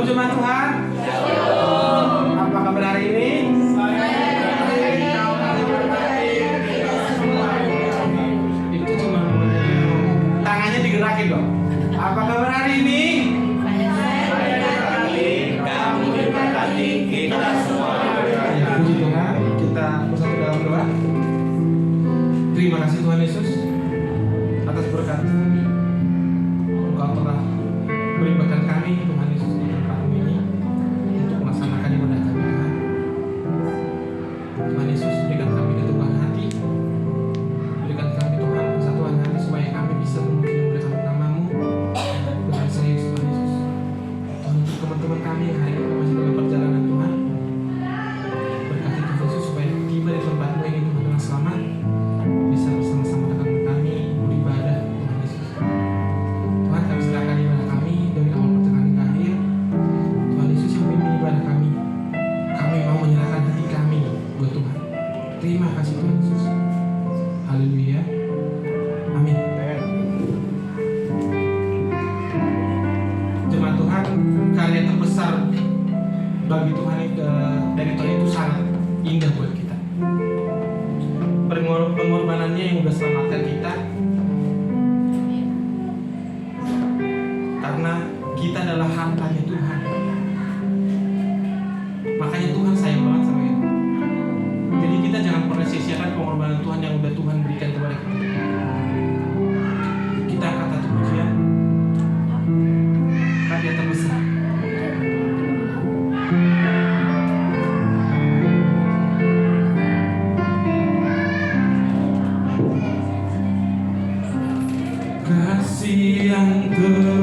jemaat Tuhan. Apa kabar hari ini? Itu cuma tangannya digerakin dong. Apa kabar hari ini? Kamu diberkati, kita semua. Ya, puji Tuhan. Kita bersatu dalam doa. Terima kasih Tuhan Yesus atas berkat Engkau telah beribadah kami Tuhan Yesus di tempat ini untuk melaksanakan ibadah kami Tuhan. Tuhan Yesus berikan kami keteguhan hati, berikan kami Tuhan kesatuan hati supaya kami bisa memuliakan nama-Mu dengan serius Tuhan Yesus. Tuhan untuk teman-teman kami yang hari ini masih dalam perjalanan Tuhan, berkati Tuhan Yesus supaya tiba di tempat-Mu ini Tuhan dengan selamat, bisa bersama-sama dengan kami beribadah Tuhan Yesus. Tuhan kami serahkan ibadah kami dari awal pertengahan hingga akhir. Tuhan Yesus yang memimpin ibadah kami. Kami mau menyerahkan hati kami buat Tuhan. Terima kasih Tuhan Yesus. Haleluya. Amin. Jemaat Tuhan, karya terbesar bagi Tuhan dari Tuhan itu sangat indah buat kita. Pengorbanannya yang sudah selamatkan kita, karena kita adalah hartanya Tuhan. Makanya Tuhan sayang banget sama kita. Jadi kita jangan pernah sia-siakan pengorbanan Tuhan yang sudah Tuhan berikan kepada kita. Kita angkat satu pujian, karya terbesar. Kasih yang terindah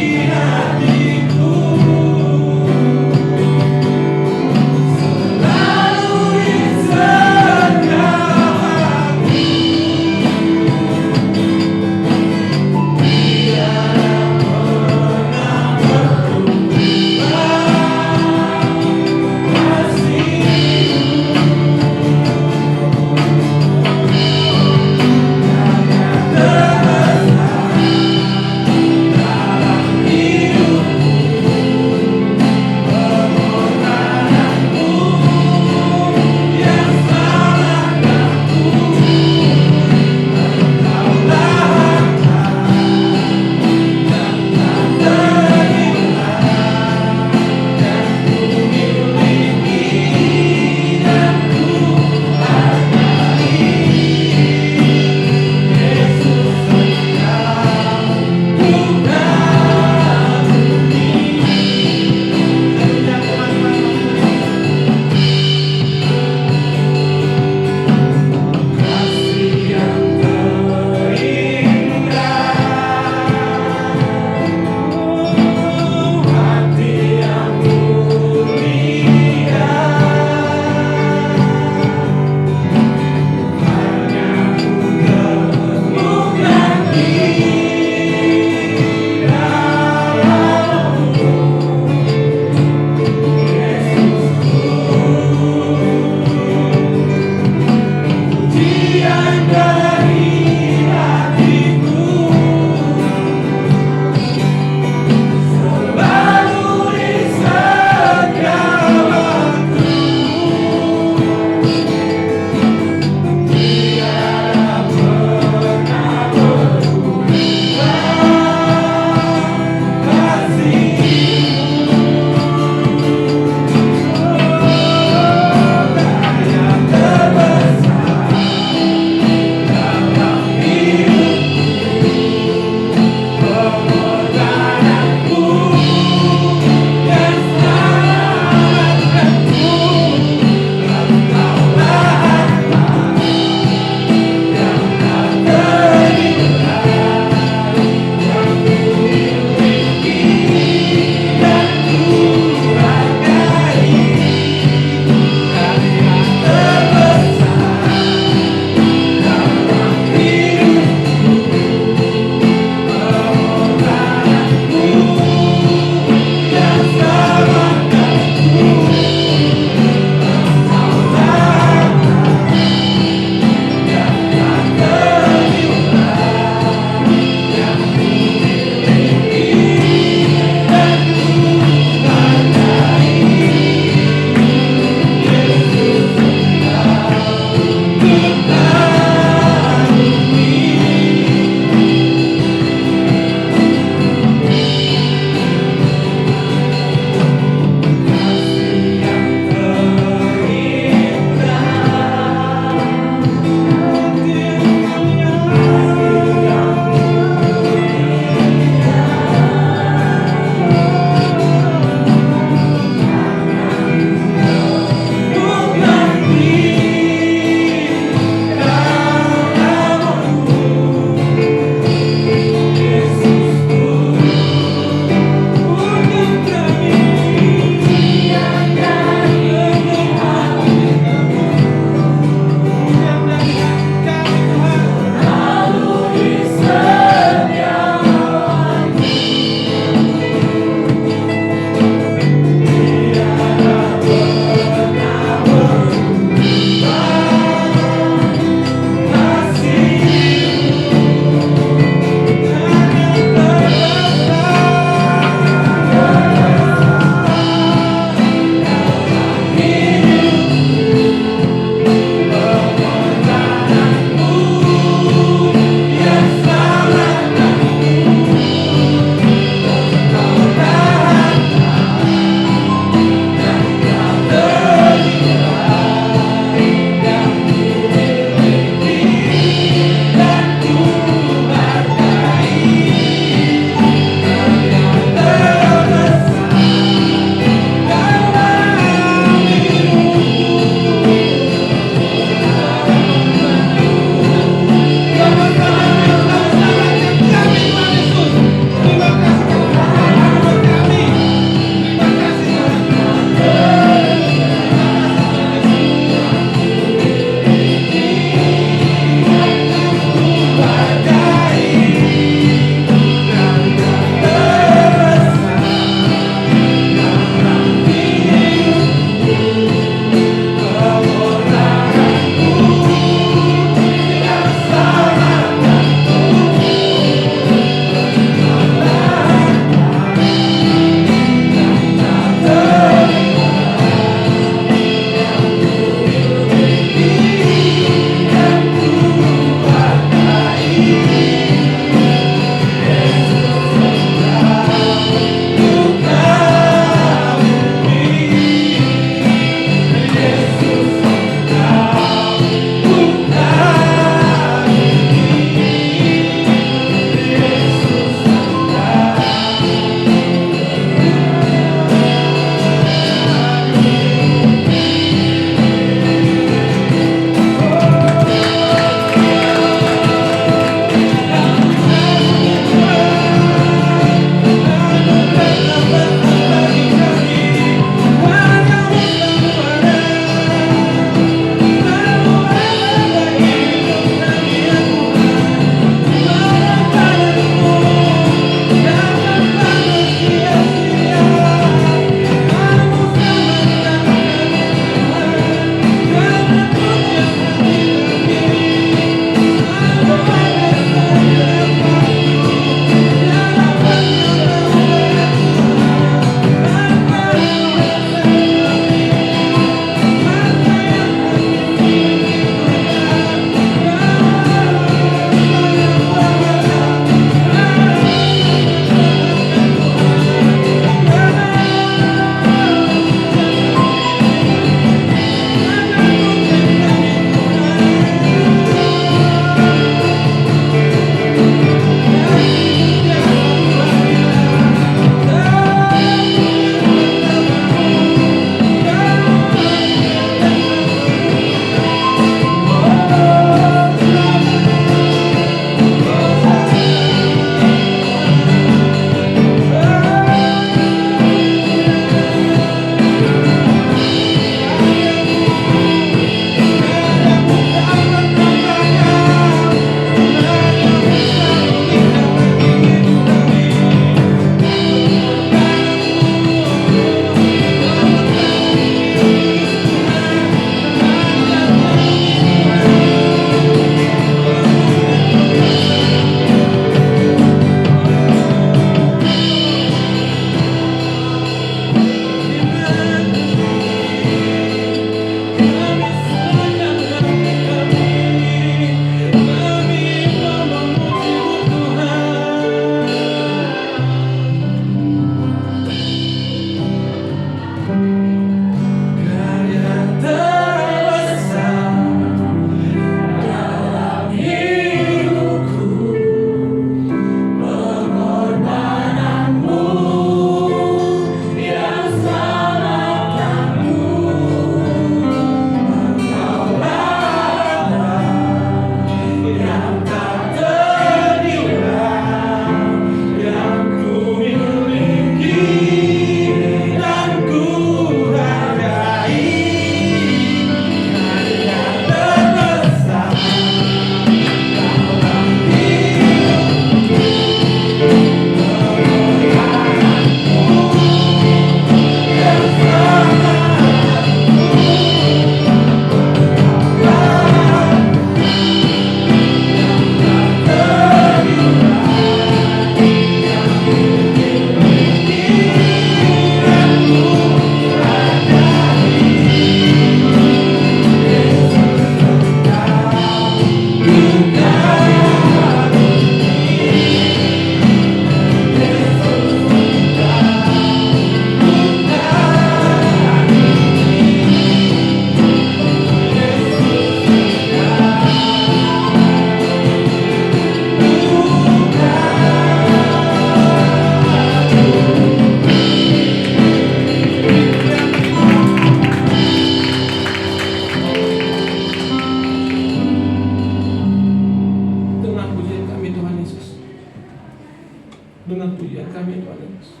kemuliaan kami Tuhan Yesus.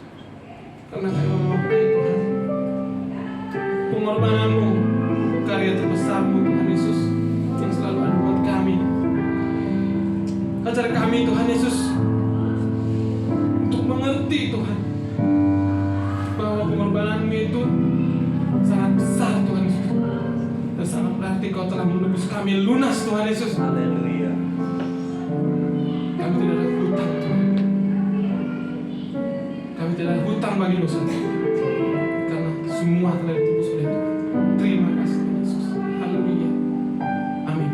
Karena kami memakai Tuhan pengorbananmu, karya terbesarmu Tuhan Yesus yang selalu ada buat kami. Ajar kami Tuhan Yesus untuk mengerti Tuhan bahwa pengorbananmu itu sangat besar Tuhan Yesus, dan sangat berarti Kau telah menebus kami lunas Tuhan Yesus. Haleluya. Kami tidak ada hutang Tuhan. Kami tidak ada hutang bagi dosa karena semua telah ditebus oleh Tuhan. Terima kasih Tuhan Yesus. Haleluya. Amin.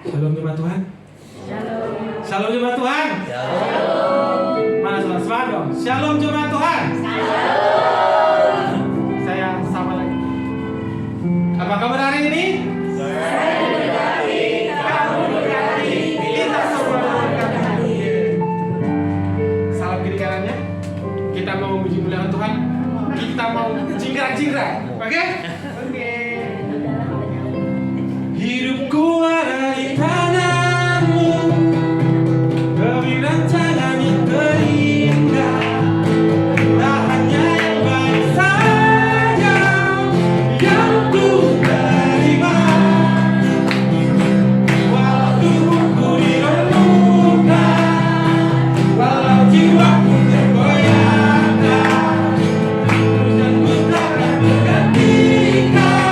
Shalom jemaat Tuhan. Shalom jemaat Tuhan. Mana semangat dong? Shalom jemaat Tuhan. Saya sama lagi. Apa kabar hari ini? Kita semua berkati. Salam kiri kanannya. Kita mau memuji muliakan Tuhan. Kita mau jingkrak-jingkrak. Oke? Hidupku ada di tanganmu, demi rancangan yang terindah. Tak hanya yang baik saja yang ku terima, walau tubuhku diremukkan, walau jiwaku tergoyahkan, dan ku takkan tergantikan.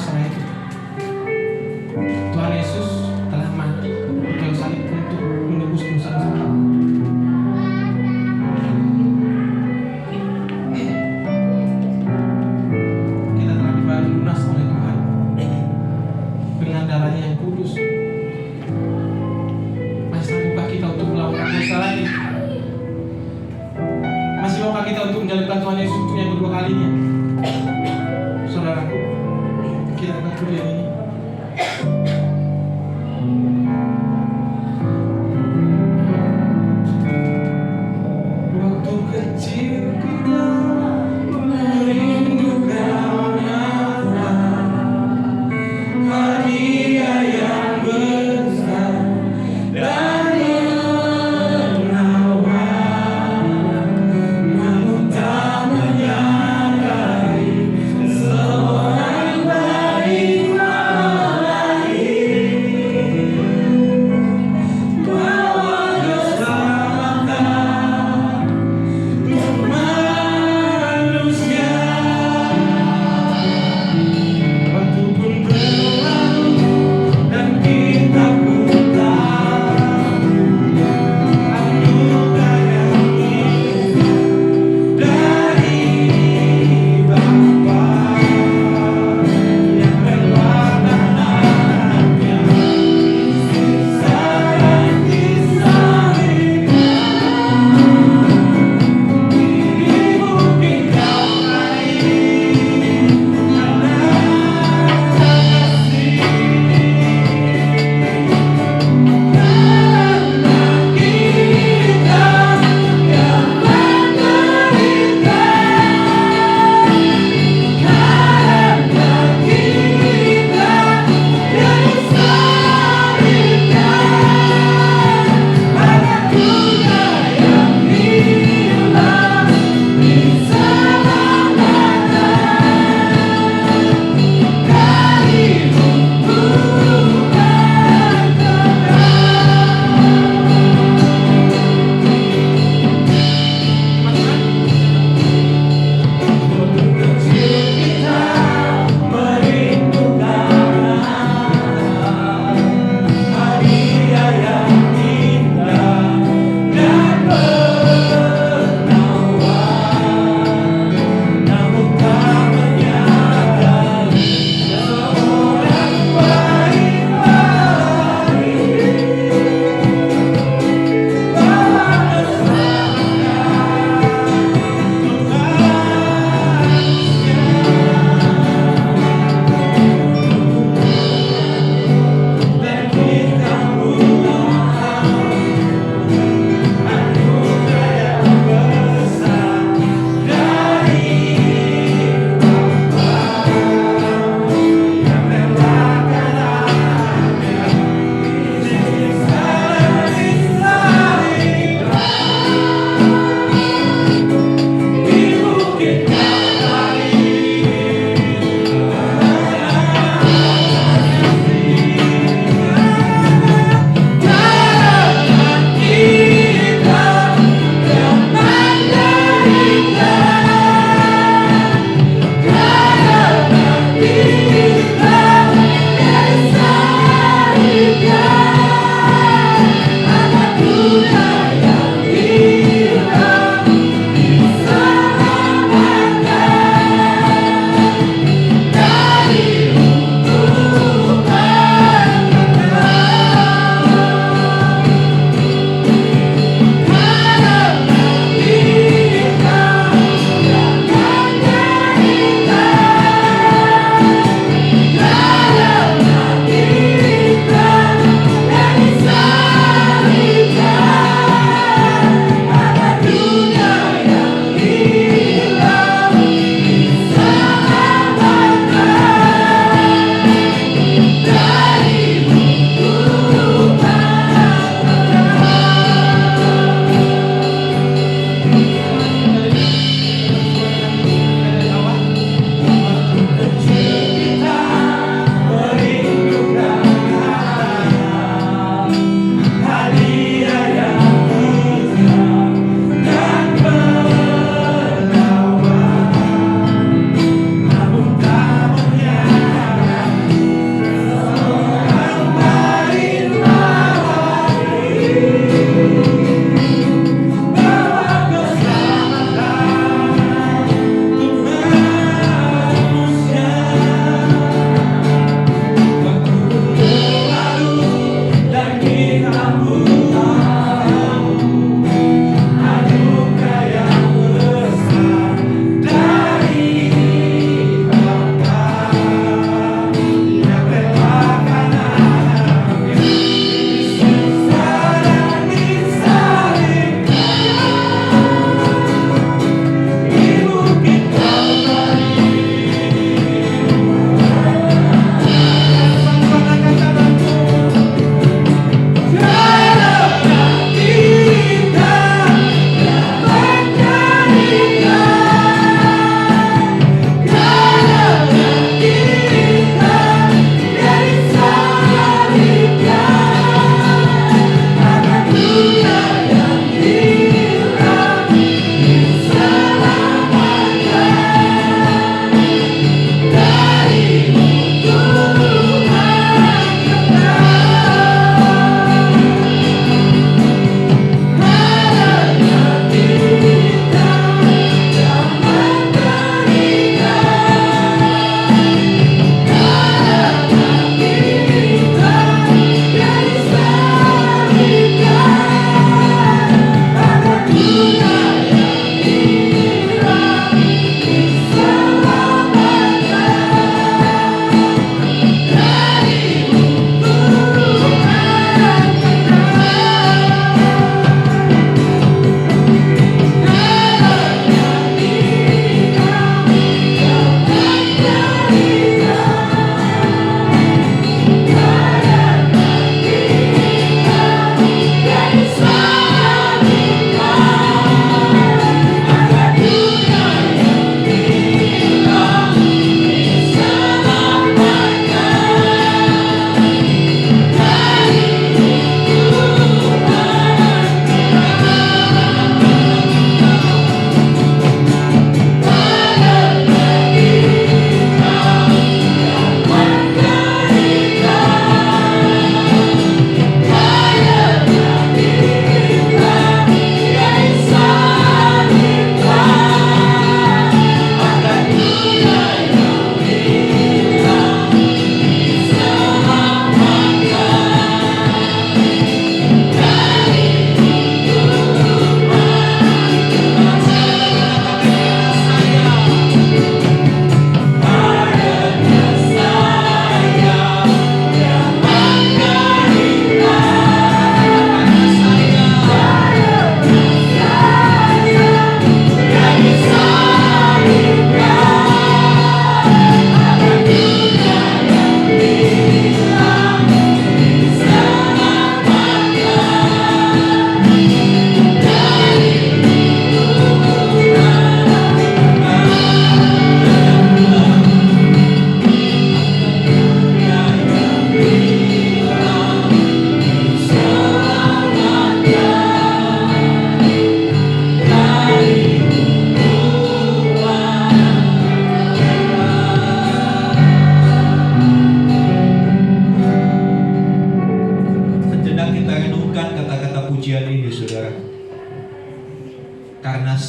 pasrah itu. Tuhan Yesus telah mati di kayu salib untuk menebus dosa-dosa kita. Kita telah dibayar lunas oleh Tuhan dengan darahnya yang kudus. Masih sanggupkah kita untuk melakukan dosa lagi? Masih maukah kita untuk menjalankan Tuhan Yesus untuk yang kedua kalinya? Saudaraku, kita akan kuliah ini. Waktu kecil kita merindukan apa hadiah yang besar dan menawan, namun tak menyadari seorang baik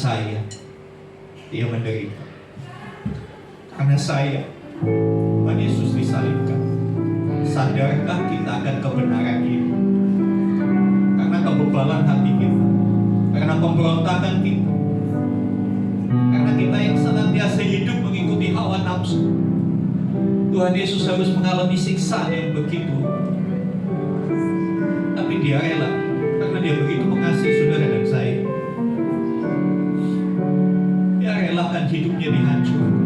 saya Dia menderita. Karena saya Tuhan Yesus disalibkan. Sadarkah kita akan kebenaran ini? Karena kebebalan hati kita, karena pemberontakan kita, karena kita yang senantiasa hidup mengikuti hawa nafsu, Tuhan Yesus harus mengalami siksaan yang begitu. Tapi Dia rela, karena Dia begitu mengasihi saudara dan saya. Dia relakan hidupnya dihancurkan.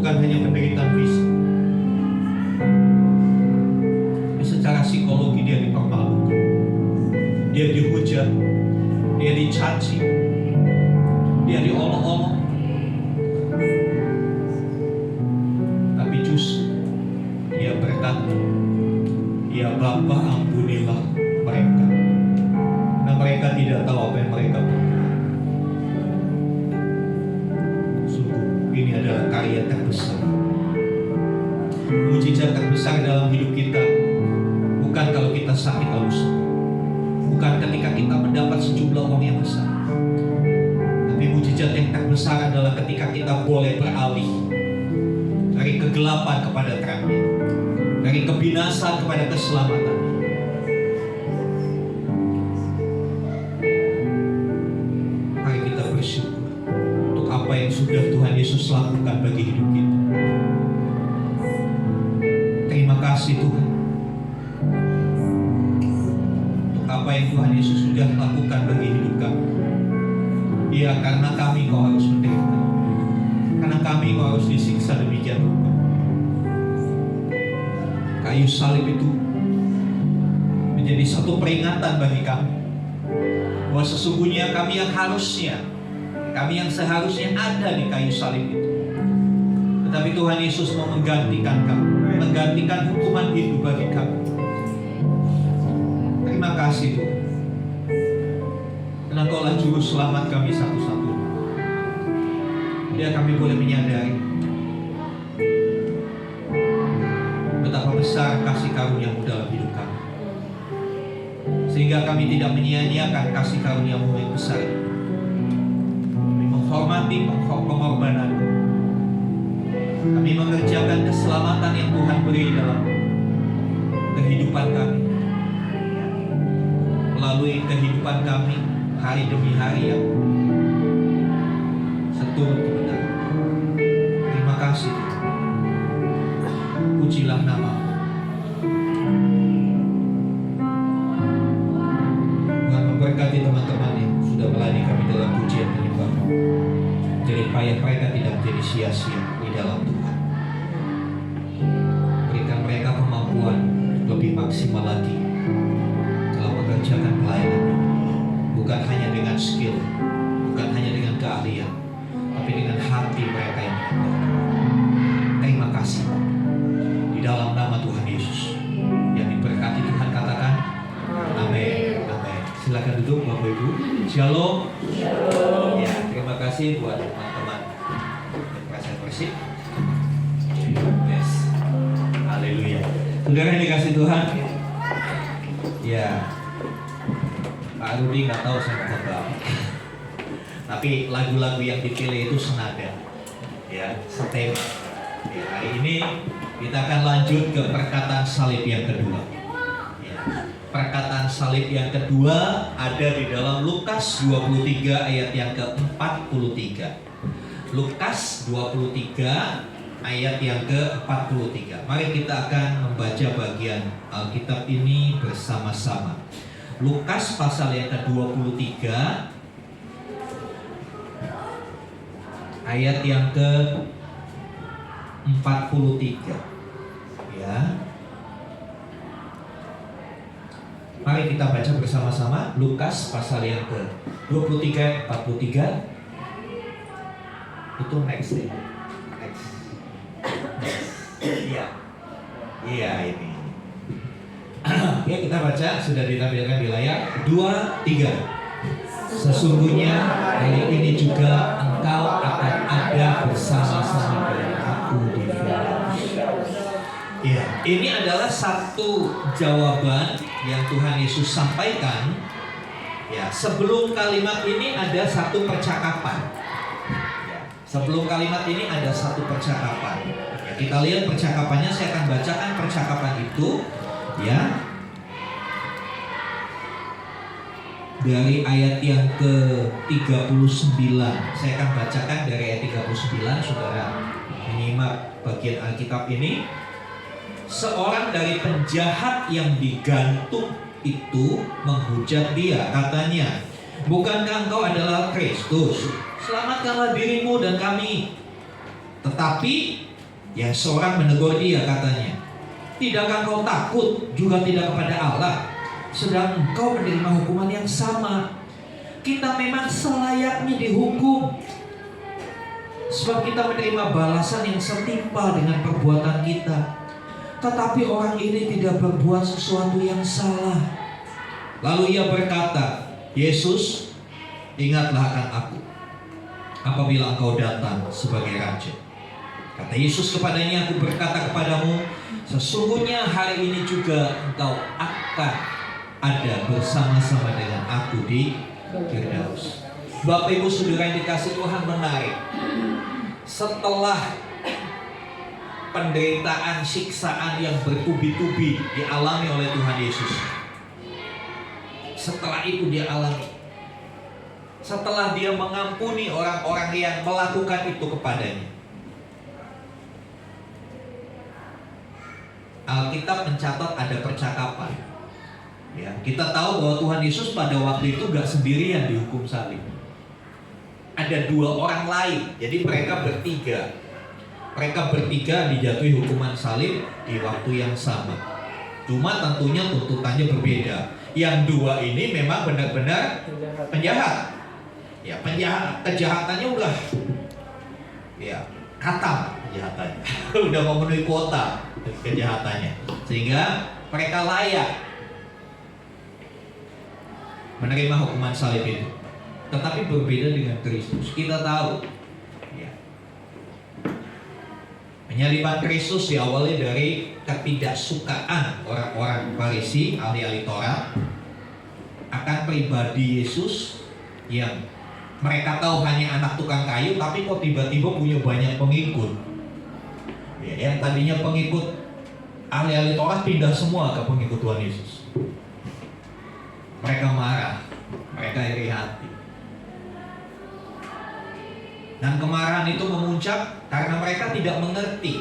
Bukan hanya penderitaan fisik, tapi secara psikologi Dia dipermalukan, Dia dihujat, Dia dicaci, Dia diolok-olok. Tapi justru Dia berkata, "Ya Bapa, ampunilah mereka, karena mereka tidak tahu apa yang mereka buat." Ini adalah karya terbesar, mujizat terbesar dalam hidup kita. Bukan kalau kita sakit lalu sembuh, bukan ketika kita mendapat sejumlah uang yang besar, tapi mujizat yang terbesar adalah ketika kita boleh beralih dari kegelapan kepada terangnya, dari kebinasaan kepada keselamatan. Mari kita bersyukur apa yang sudah Tuhan Yesus lakukan bagi hidup kita. Terima kasih Tuhan untuk apa yang Tuhan Yesus sudah lakukan bagi hidup kami. Ya, karena kami Kau harus menderita, karena kami Kau harus disiksa demikian rupa. Kayu salib itu menjadi satu peringatan bagi kami bahwa sesungguhnya kami yang seharusnya ada di kayu salib itu, tetapi Tuhan Yesus mau menggantikan kami, menggantikan hukuman hidup bagi kami. Terima kasih Tuhan, karena Kaulah juru selamat kami satu-satunya. Biar kami boleh menyadari betapa besar kasih karunia-Mu dalam hidup kami, sehingga kami tidak menyia-nyiakan kasih karunia-Mu yang besar. Hormati pengorbanan. Kami mengerjakan keselamatan yang Tuhan beri dalam kehidupan kami, melalui kehidupan kami hari demi hari yang seturut kebenaran. Terima kasih. Pujilah nama-Mu. Tuhan memberkati teman-teman yang sudah melayani kami dalam pujian penyembah. Jadi payah mereka tidak menjadi sia-sia di dalam Tuhan. Berikan mereka kemampuan lebih maksimal lagi dalam mengerjakan pelayanan, bukan hanya dengan skill, bukan hanya dengan keahlian, tapi dengan hati mereka yang benar. Terima kasih di dalam nama Tuhan Yesus. Yang diberkati Tuhan katakan amin. Amin. Silakan duduk Bapak Ibu. Shalom. Ya, terima kasih buat teman-teman yang merasa bersih. Yes. Haleluya. Saudara yang dikasih Tuhan. Ya. Pak Rudi nggak tahu saya ngomong apa. Tapi lagu-lagu yang dipilih itu senada. Ya, setema. Ya, hari ini kita akan lanjut ke perkataan salib yang kedua. Perkataan salib yang kedua ada di dalam Lukas 23 ayat yang ke-43. Lukas 23 ayat yang ke-43. Mari kita akan membaca bagian Alkitab ini bersama-sama. Lukas pasal yang ke-23 ayat yang ke-43. Ya. Mari kita baca bersama-sama Lukas pasal yang ke-23 43. Itu next ya. Next. Iya. Iya ini. Oke, kita baca, sudah ditampilkan di layar. 2, 3. Sesungguhnya hari ini juga engkau akan ada bersama-sama dengan aku di Filadelfia. Iya, ini adalah satu jawaban yang Tuhan Yesus sampaikan, ya, sebelum kalimat ini ada satu percakapan. Ya, sebelum kalimat ini ada satu percakapan. Ya, kita lihat percakapannya, saya akan bacakan percakapan itu, ya. Dari ayat yang ke-39. Saya akan bacakan dari ayat 39, saudara menyimak bagian Alkitab ini. Seorang dari penjahat yang digantung itu menghujat dia, katanya, "Bukankah engkau adalah Kristus? Selamatkanlah dirimu dan kami." Tetapi ya, seorang menegur dia, katanya, "Tidakkah engkau takut juga tidak kepada Allah, sedang engkau menerima hukuman yang sama? Kita memang selayaknya dihukum, sebab kita menerima balasan yang setimpal dengan perbuatan kita. Tetapi orang ini tidak berbuat sesuatu yang salah." Lalu ia berkata, "Yesus, ingatlah akan aku apabila engkau datang sebagai Raja." Kata Yesus kepadanya, "Aku berkata kepadamu, sesungguhnya hari ini juga engkau akan ada bersama-sama dengan aku di Firdaus." Bapak Ibu Saudara yang dikasihi Tuhan, menarik. Setelah penderitaan, siksaan yang bertubi-tubi dialami oleh Tuhan Yesus, setelah itu dia alami, setelah dia mengampuni orang-orang yang melakukan itu kepadanya, Alkitab mencatat ada percakapan. Ya, kita tahu bahwa Tuhan Yesus pada waktu itu gak sendirian dihukum salib. Ada dua orang lain, jadi mereka bertiga. Mereka bertiga dijatuhi hukuman salib di waktu yang sama. Cuma tentunya tuntutannya berbeda. Yang dua ini memang benar-benar penjahat. Ya, kejahatannya udah, ya, khatam kejahatannya. Udah memenuhi kuota kejahatannya. Sehingga mereka layak menerima hukuman salib itu. Tetapi berbeda dengan Kristus. Kita tahu, ya, penyaliban Kristus diawali dari ketidaksukaan orang-orang Farisi, ahli-ahli Taurat, akan pribadi Yesus yang mereka tahu hanya anak tukang kayu, tapi kok tiba-tiba punya banyak pengikut. Ya, yang tadinya pengikut ahli-ahli Taurat pindah semua ke pengikut Tuhan Yesus. Mereka marah, mereka iri hati. Dan kemarahan itu memuncak karena mereka tidak mengerti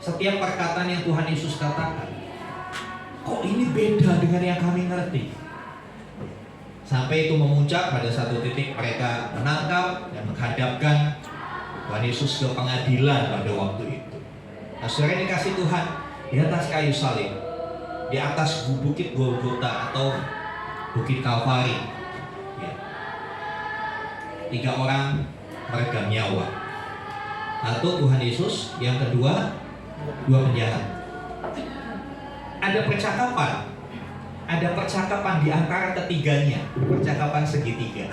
setiap perkataan yang Tuhan Yesus katakan. Kok ini beda dengan yang kami ngerti? Sampai itu memuncak pada satu titik mereka menangkap dan menghadapkan Tuhan Yesus ke pengadilan pada waktu itu. Nah, saudara dikasih Tuhan, di atas kayu salib, di atas bukit Golgota atau bukit Kalvari, ya, 3 orang meregang nyawa. Satu Tuhan Yesus, yang kedua 2 penjahat. Ada percakapan di antara ketiganya, percakapan segitiga.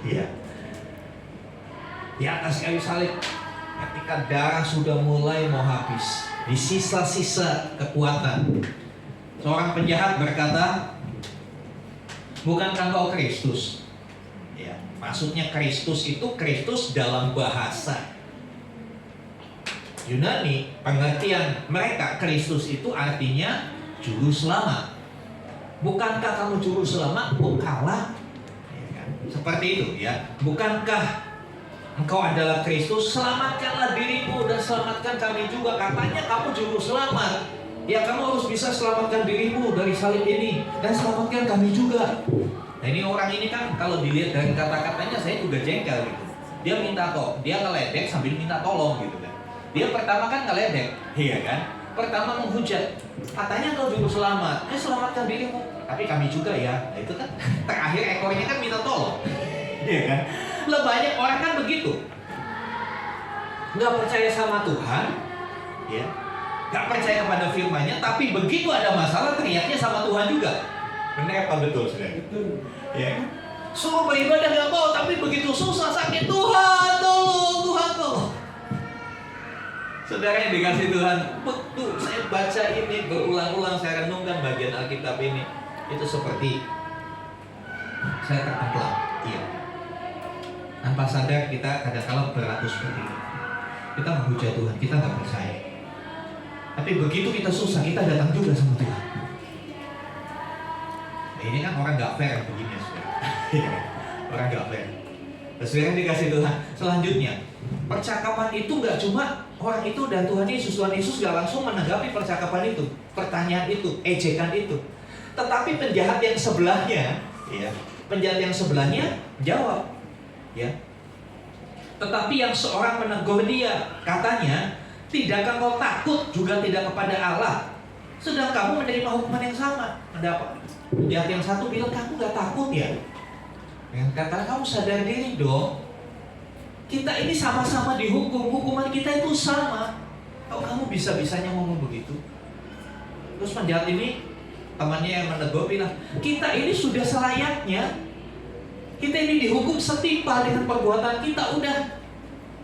Ya. Di atas kayu salib, ketika darah sudah mulai mau habis, di sisa-sisa kekuatan, seorang penjahat berkata, "Bukankah engkau Kristus?" Ya, maksudnya Kristus itu Kristus dalam bahasa Yunani, pengertian mereka Kristus itu artinya juru selamat. Bukankah kamu juru selamat? Bukalah, ya kan? Seperti itu, ya. Bukankah engkau adalah Kristus? Selamatkanlah dirimu dan selamatkan kami juga. Katanya kamu juru selamat. Ya, kamu harus bisa selamatkan dirimu dari salib ini dan selamatkan kami juga. Nah, ini orang ini kan kalau dilihat dari kata-katanya saya juga jengkel gitu. Dia minta dia ngeledek sambil minta tolong gitu kan. Dia pertama kan ngeledek, iya kan? Pertama menghujat, katanya kau juru selamat, selamatkan dirimu, tapi kami juga ya. Nah, itu kan terakhir ekornya kan minta tolong, iya kan? Lah banyak orang kan begitu, nggak percaya sama Tuhan, ya, nggak percaya kepada firman-Nya, tapi begitu ada masalah teriaknya sama Tuhan juga. Benar apa betul, saudara? Betul. Ya. Suruh beribadah nggak mau, tapi begitu susah sakit, Tuhan tolong, Tuhan tolong. Saudara yang dikasih Tuhan, betul saya baca ini berulang-ulang, saya renungkan bagian Alkitab ini, itu seperti saya tertenggelam. Iya. Tanpa sadar kita kadang-kala berlaku seperti ini. Kita menghujat Tuhan, kita nggak percaya. Tapi begitu kita susah, kita datang juga sama Tuhan. Nah, ini kan orang nggak fair begini ya, saudara. Orang nggak fair. Saudara yang dikasih Tuhan. Selanjutnya, percakapan itu nggak cuma orang itu dan Tuhan Yesus. Tuhan Yesus nggak langsung menanggapi percakapan itu, pertanyaan itu, ejekan itu. Tetapi penjahat yang sebelahnya, ya, penjahat yang sebelahnya jawab, ya. Tetapi yang seorang menegur dia, katanya, tidakkah kau takut juga tidak kepada Allah, sedang kamu menerima hukuman yang sama? Ada apa? Penjahat yang satu bilang, kamu nggak takut ya? Yang kata, kamu sadar diri dong. Kita ini sama-sama dihukum, hukuman kita itu sama. Kok kamu bisa-bisanya ngomong begitu? Terus penjahat ini, temannya yang menegur bilang, kita ini sudah selayaknya. Kita ini dihukum setimpal dengan perbuatan kita,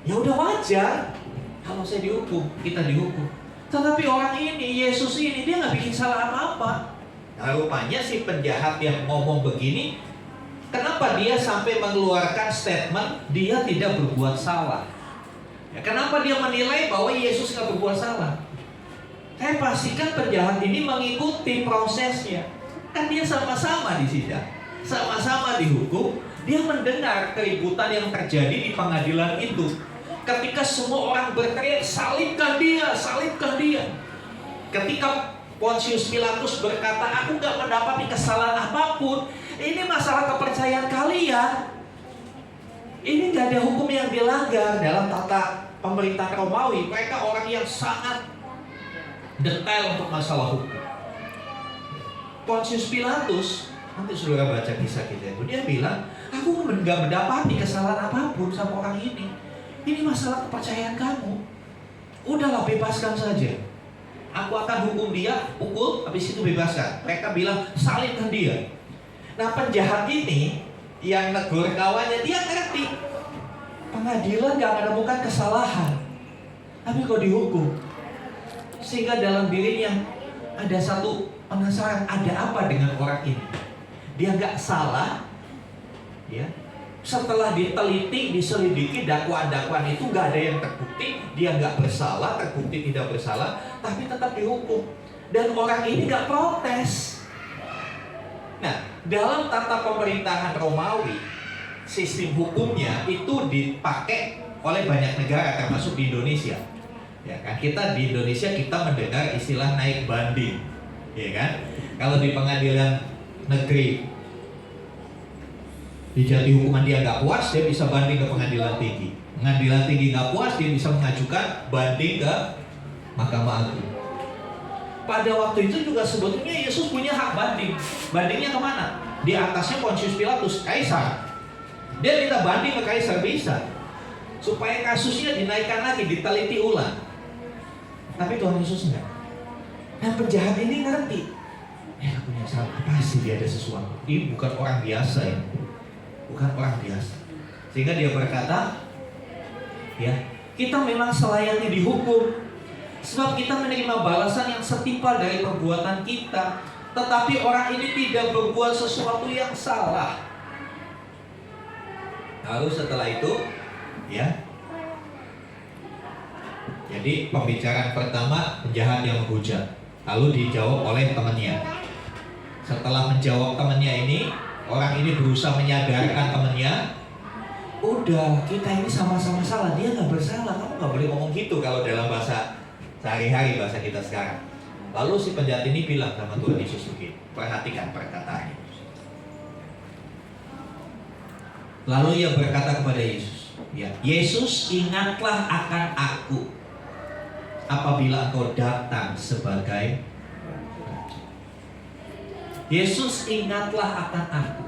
ya udah wajar. Kalau saya dihukum, kita dihukum. Tetapi orang ini, Yesus ini, dia nggak bikin salah apa-apa. Nah, rupanya si penjahat yang ngomong begini, kenapa dia sampai mengeluarkan statement dia tidak berbuat salah? Ya, kenapa dia menilai bahwa Yesus nggak berbuat salah? Saya pastikan penjahat ini mengikuti prosesnya. Kan dia sama-sama di sidang, sama-sama dihukum. Dia mendengar keributan yang terjadi di pengadilan itu. Ketika semua orang berteriak, salibkan dia, salibkan dia. Ketika Pontius Pilatus berkata, aku gak mendapati kesalahan apapun, ini masalah kepercayaan kalian. Ini gak ada hukum yang dilanggar dalam tata pemerintahan Romawi. Mereka orang yang sangat detail untuk masalah hukum. Pontius Pilatus, nanti saudara baca kisah kita itu, dia bilang, aku gak mendapati kesalahan apapun sama orang ini. Ini masalah kepercayaan kamu. Udahlah, bebaskan saja. Aku akan hukum dia, pukul, habis itu bebaskan. Mereka bilang, salibkan dia. Nah, penjahat ini yang negur kawannya, dia ngerti pengadilan gak menemukan kesalahan, tapi kok dihukum. Sehingga dalam dirinya ada satu penasaran, ada apa dengan orang ini? Dia gak salah, ya. Setelah diteliti, diselidiki, dakwaan-dakwaan itu nggak ada yang terbukti, dia nggak bersalah, terbukti tidak bersalah, tapi tetap dihukum. Dan orang ini nggak protes. Nah, dalam tata pemerintahan Romawi, sistem hukumnya itu dipakai oleh banyak negara, termasuk di Indonesia. Ya kan, kita di Indonesia kita mendengar istilah naik banding, ya kan? Kalau di pengadilan negeri dijatuhi hukuman dia nggak puas, dia bisa banding ke pengadilan tinggi. Pengadilan tinggi nggak puas, dia bisa mengajukan banding ke Mahkamah Agung. Pada waktu itu juga sebetulnya Yesus punya hak banding. Bandingnya kemana? Di atasnya Pontius Pilatus, Kaisar. Dia minta banding ke Kaisar, bisa, supaya kasusnya dinaikkan lagi, diteliti ulang. Tapi Tuhan Yesus enggak. Nah, penjahat ini ngerti, ya punya salah, pasti dia ada sesuatu. Ini bukan orang biasa ya. Bukan orang biasa. Sehingga dia berkata, ya, kita memang selayaknya dihukum, sebab kita menerima balasan yang setimpal dari perbuatan kita. Tetapi orang ini tidak berbuat sesuatu yang salah. Lalu setelah itu, ya, jadi pembicaraan pertama penjahat yang menghujat, lalu dijawab oleh temannya. Setelah menjawab temannya ini, orang ini berusaha menyadarkan temannya, udah, kita ini sama-sama salah, dia nggak bersalah, kamu nggak boleh ngomong gitu kalau dalam bahasa sehari-hari, bahasa kita sekarang. Lalu si penjahat ini bilang sama Tuhan Yesus begini, perhatikan perkataannya. Lalu ia berkata kepada Yesus, ya, Yesus, ingatlah akan aku apabila engkau datang sebagai Yesus, ingatlah akan aku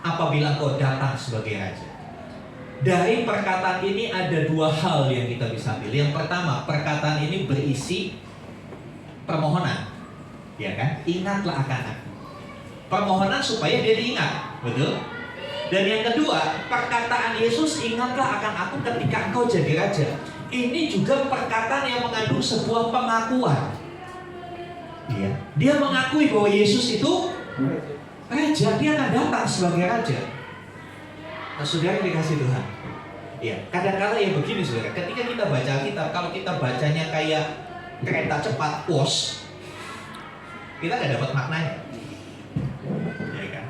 apabila engkau datang sebagai Raja. Dari perkataan ini ada dua hal yang kita bisa ambil. Yang pertama, perkataan ini berisi permohonan, ya kan? Ingatlah akan aku. Permohonan supaya dia diingat, betul? Dan yang kedua, perkataan Yesus, ingatlah akan aku ketika engkau jadi Raja. ini juga perkataan yang mengandung sebuah pengakuan. Ya, dia mengakui bahwa Yesus itu raja, dia akan datang sebagai raja. Nah, saudara yang dikasih Tuhan, ya, kadang-kala ya begini saudara, ketika kita baca Alkitab, kalau kita bacanya kayak kereta cepat, pos, kita nggak dapat maknanya, ya kan?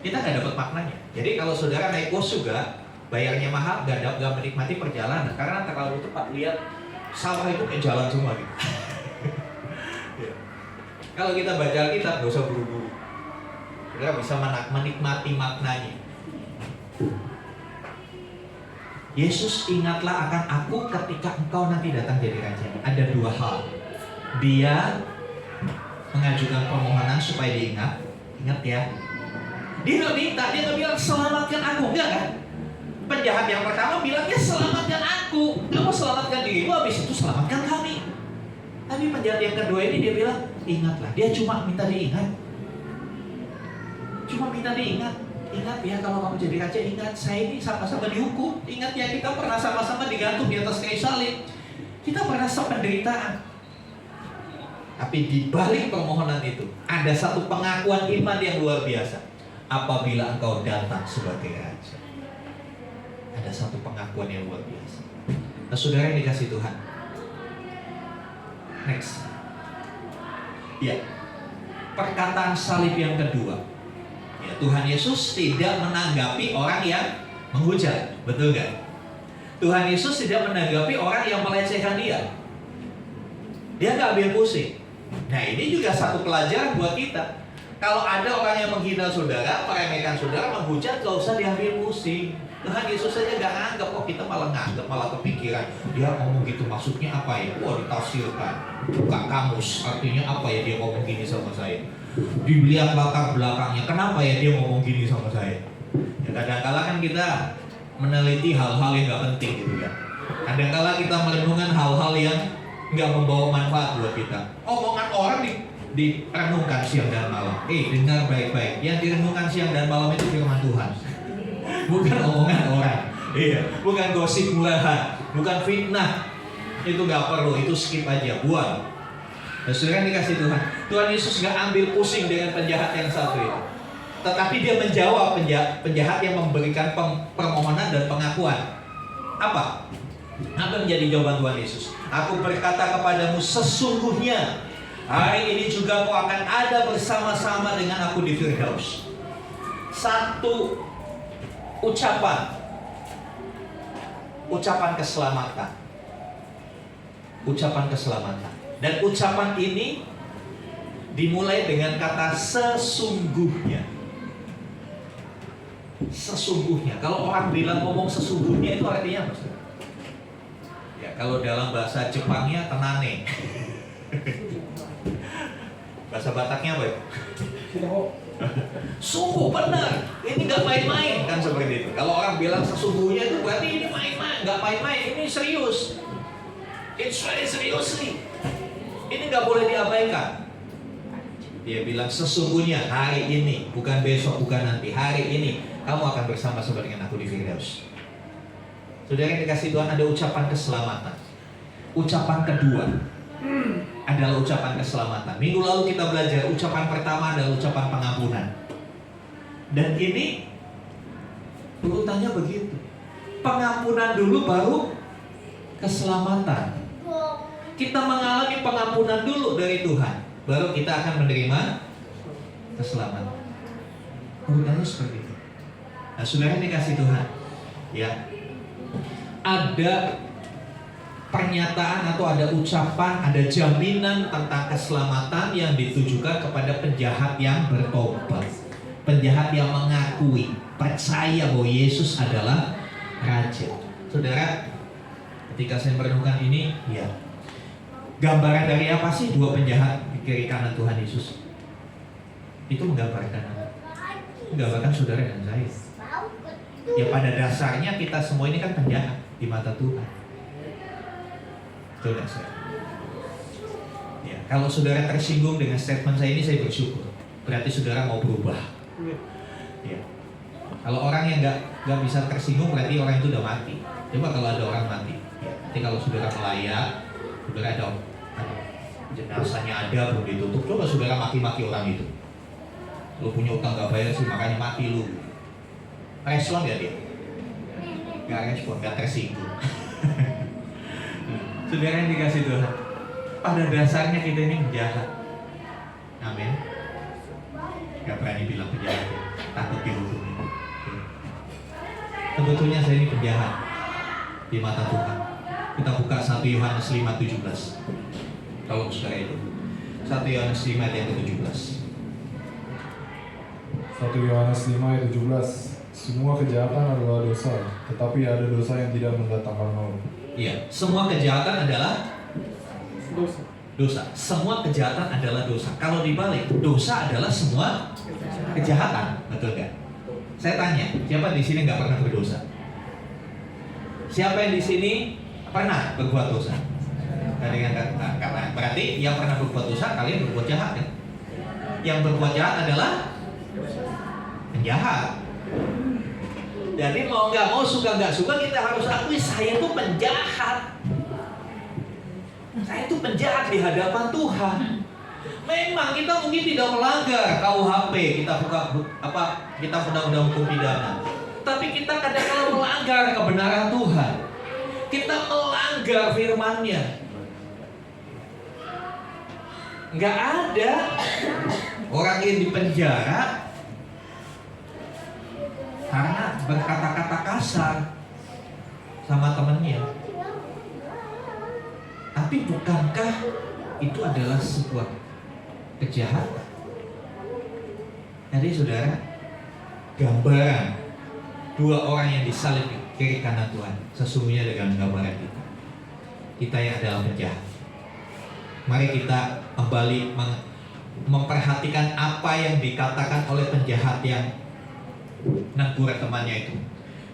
Kita nggak dapat maknanya. Jadi kalau saudara naik pos juga, bayarnya mahal, nggak menikmati perjalanan, karena terlalu cepat. Lihat sawah itu kayak jalan semua gitu. Ya. Kalau kita baca Alkitab, nggak usah buru-buru, saudara bisa menikmati maknanya. Yesus, ingatlah akan aku ketika engkau nanti datang jadi raja. Ada dua hal. Dia mengajukan permohonan supaya diingat. Ingat ya. Dia nggak minta, dia nggak bilang selamatkan aku, enggak kan? Penjahat yang pertama bilangnya selamatkan aku, kamu selamatkan dirimu, habis itu selamatkan kami. Tapi penjahat yang kedua ini dia bilang ingatlah. Dia cuma minta diingat. Cuma minta diingat. Ingat ya, kalau kamu jadi raja, ingat saya ini sama-sama dihukum. Ingat ya, kita pernah sama-sama digantung di atas kayu salib. Kita pernah penderitaan. Tapi di balik permohonan itu ada satu pengakuan iman yang luar biasa. Apabila engkau datang sebagai raja, ada satu pengakuan yang luar biasa. Nah, saudara yang dikasih Tuhan, next. Ya, perkataan salib yang kedua. Ya, Tuhan Yesus tidak menanggapi orang yang menghujat, betul kan? Tuhan Yesus tidak menanggapi orang yang melecehkan dia. Dia nggak ambil pusing. Nah, ini juga satu pelajaran buat kita. Kalau ada orang yang menghina saudara, meremehkan saudara, menghujat, gak usah diambil pusing. Tuhan Yesus saja nggak nganggap, kok kita malah nganggap, malah kepikiran. Dia ngomong gitu maksudnya apa ya? Wah, ditafsirkan. Buka kamus, artinya apa ya dia ngomong gini sama saya? Dilihat latar belakangnya, kenapa ya dia ngomong gini sama saya? Ya, kadang-kala kan kita meneliti hal-hal yang nggak penting gitu ya. Kadang-kala kita merenungkan hal-hal yang nggak membawa manfaat buat kita. Omongan orang direnungkan siang dan malam. Dengar baik-baik. Yang direnungkan siang dan malam itu firman Tuhan. Bukan omongan orang. Iya, bukan gosip murahan, bukan fitnah. Itu nggak perlu, itu skip aja, buang. Nah, saudara dikasih Tuhan, Tuhan Yesus nggak ambil pusing dengan penjahat yang satu itu. Tetapi dia menjawab penjahat yang memberikan permohonan dan pengakuan. Apa? Apa menjadi jawaban Tuhan Yesus? Aku berkata kepadamu, sesungguhnya hari ini juga kau akan ada bersama-sama dengan aku di Firdaus. Satu ucapan keselamatan. Ucapan keselamatan. Dan ucapan ini dimulai dengan kata sesungguhnya. Sesungguhnya. Kalau orang bilang ngomong sesungguhnya itu artinya apa? Ya, kalau dalam bahasa Jepangnya tenane. Bahasa Bataknya apa ya? Sungguh benar. Ini nggak main-main kan seperti itu. Kalau orang bilang sesungguhnya itu berarti ini main-main, nggak main-main. Ini serius. It's very seriously. Ini nggak boleh diabaikan. Dia bilang sesungguhnya hari ini, bukan besok, bukan nanti, hari ini kamu akan bersama-sama dengan aku di Firdaus. Saudara yang dikasih Tuhan, ada ucapan keselamatan. Ucapan kedua adalah ucapan keselamatan. Minggu lalu kita belajar ucapan pertama adalah ucapan pengampunan. Dan ini urutannya begitu. Pengampunan dulu baru keselamatan. Kita mengalami pengampunan dulu dari Tuhan, baru kita akan menerima keselamatan. Urutannya seperti itu. Nah, saudara dikasih Tuhan, ya, ada pernyataan atau ada ucapan, ada jaminan tentang keselamatan yang ditujukan kepada penjahat yang bertobat, penjahat yang mengakui, percaya bahwa Yesus adalah Raja. Saudara, ketika saya merenungkan ini, ya, gambaran dari apa sih dua penjahat di kiri kanan Tuhan Yesus? Itu menggambarkan apa? Menggambarkan saudara dan saya. Ya, pada dasarnya kita semua ini kan penjahat di mata Tuhan. Betul gak saya? Ya, kalau saudara tersinggung dengan statement saya ini, saya bersyukur. Berarti saudara mau berubah. Ya. Kalau orang yang nggak bisa tersinggung, berarti orang itu udah mati. Coba kalau ada orang mati, ya, Nanti kalau saudara melayat, saudara ada jenazahnya ada belum ditutup, coba saudara maki-maki orang itu. Lu punya utang gak bayar sih, makanya mati lu. Respon gak dia? Gak respon, gak tersinggung. Saudara yang dikasih Tuhan, pada dasarnya kita ini penjahat. Amin. Gak berani bilang penjahat, takut dihukum. Sebetulnya saya ini penjahat di mata Tuhan. Kita buka 1 Yohanes 5:17. Kalau saudara itu 1 Yohanes 5 ayat yang ke-17. 1 Yohanes 5 ayat 17. Semua kejahatan adalah dosa, tetapi ada dosa yang tidak mendatangkan maut. Iya, semua kejahatan adalah dosa. Semua kejahatan adalah dosa. Kalau dibalik, dosa adalah semua kejahatan, betul nggak? Saya tanya, siapa di sini nggak pernah berdosa? Siapa yang di sini pernah berbuat dosa? Karena berarti yang pernah berbuat dosa, kalian berbuat jahat kan? Yang berbuat jahat adalah penjahat. Jadi mau nggak mau, suka nggak suka, kita harus akui saya itu penjahat. Saya itu penjahat di hadapan Tuhan. Memang kita mungkin tidak melanggar KUHP, kita undang-undang hukum pidana. Tapi kita kadang-kadang melanggar kebenaran Tuhan. Kita melanggar firman-Nya. Nggak ada orang yang dipenjara karena berkata-kata kasar sama temannya. Tapi bukankah itu adalah sebuah kejahatan? Jadi saudara, gambaran 2 orang yang disalib di kiri kanan Tuhan sesungguhnya dengan gambaran kita. Kita yang adalah penjahat. Mari kita kembali memperhatikan apa yang dikatakan oleh penjahat yang negur temannya itu.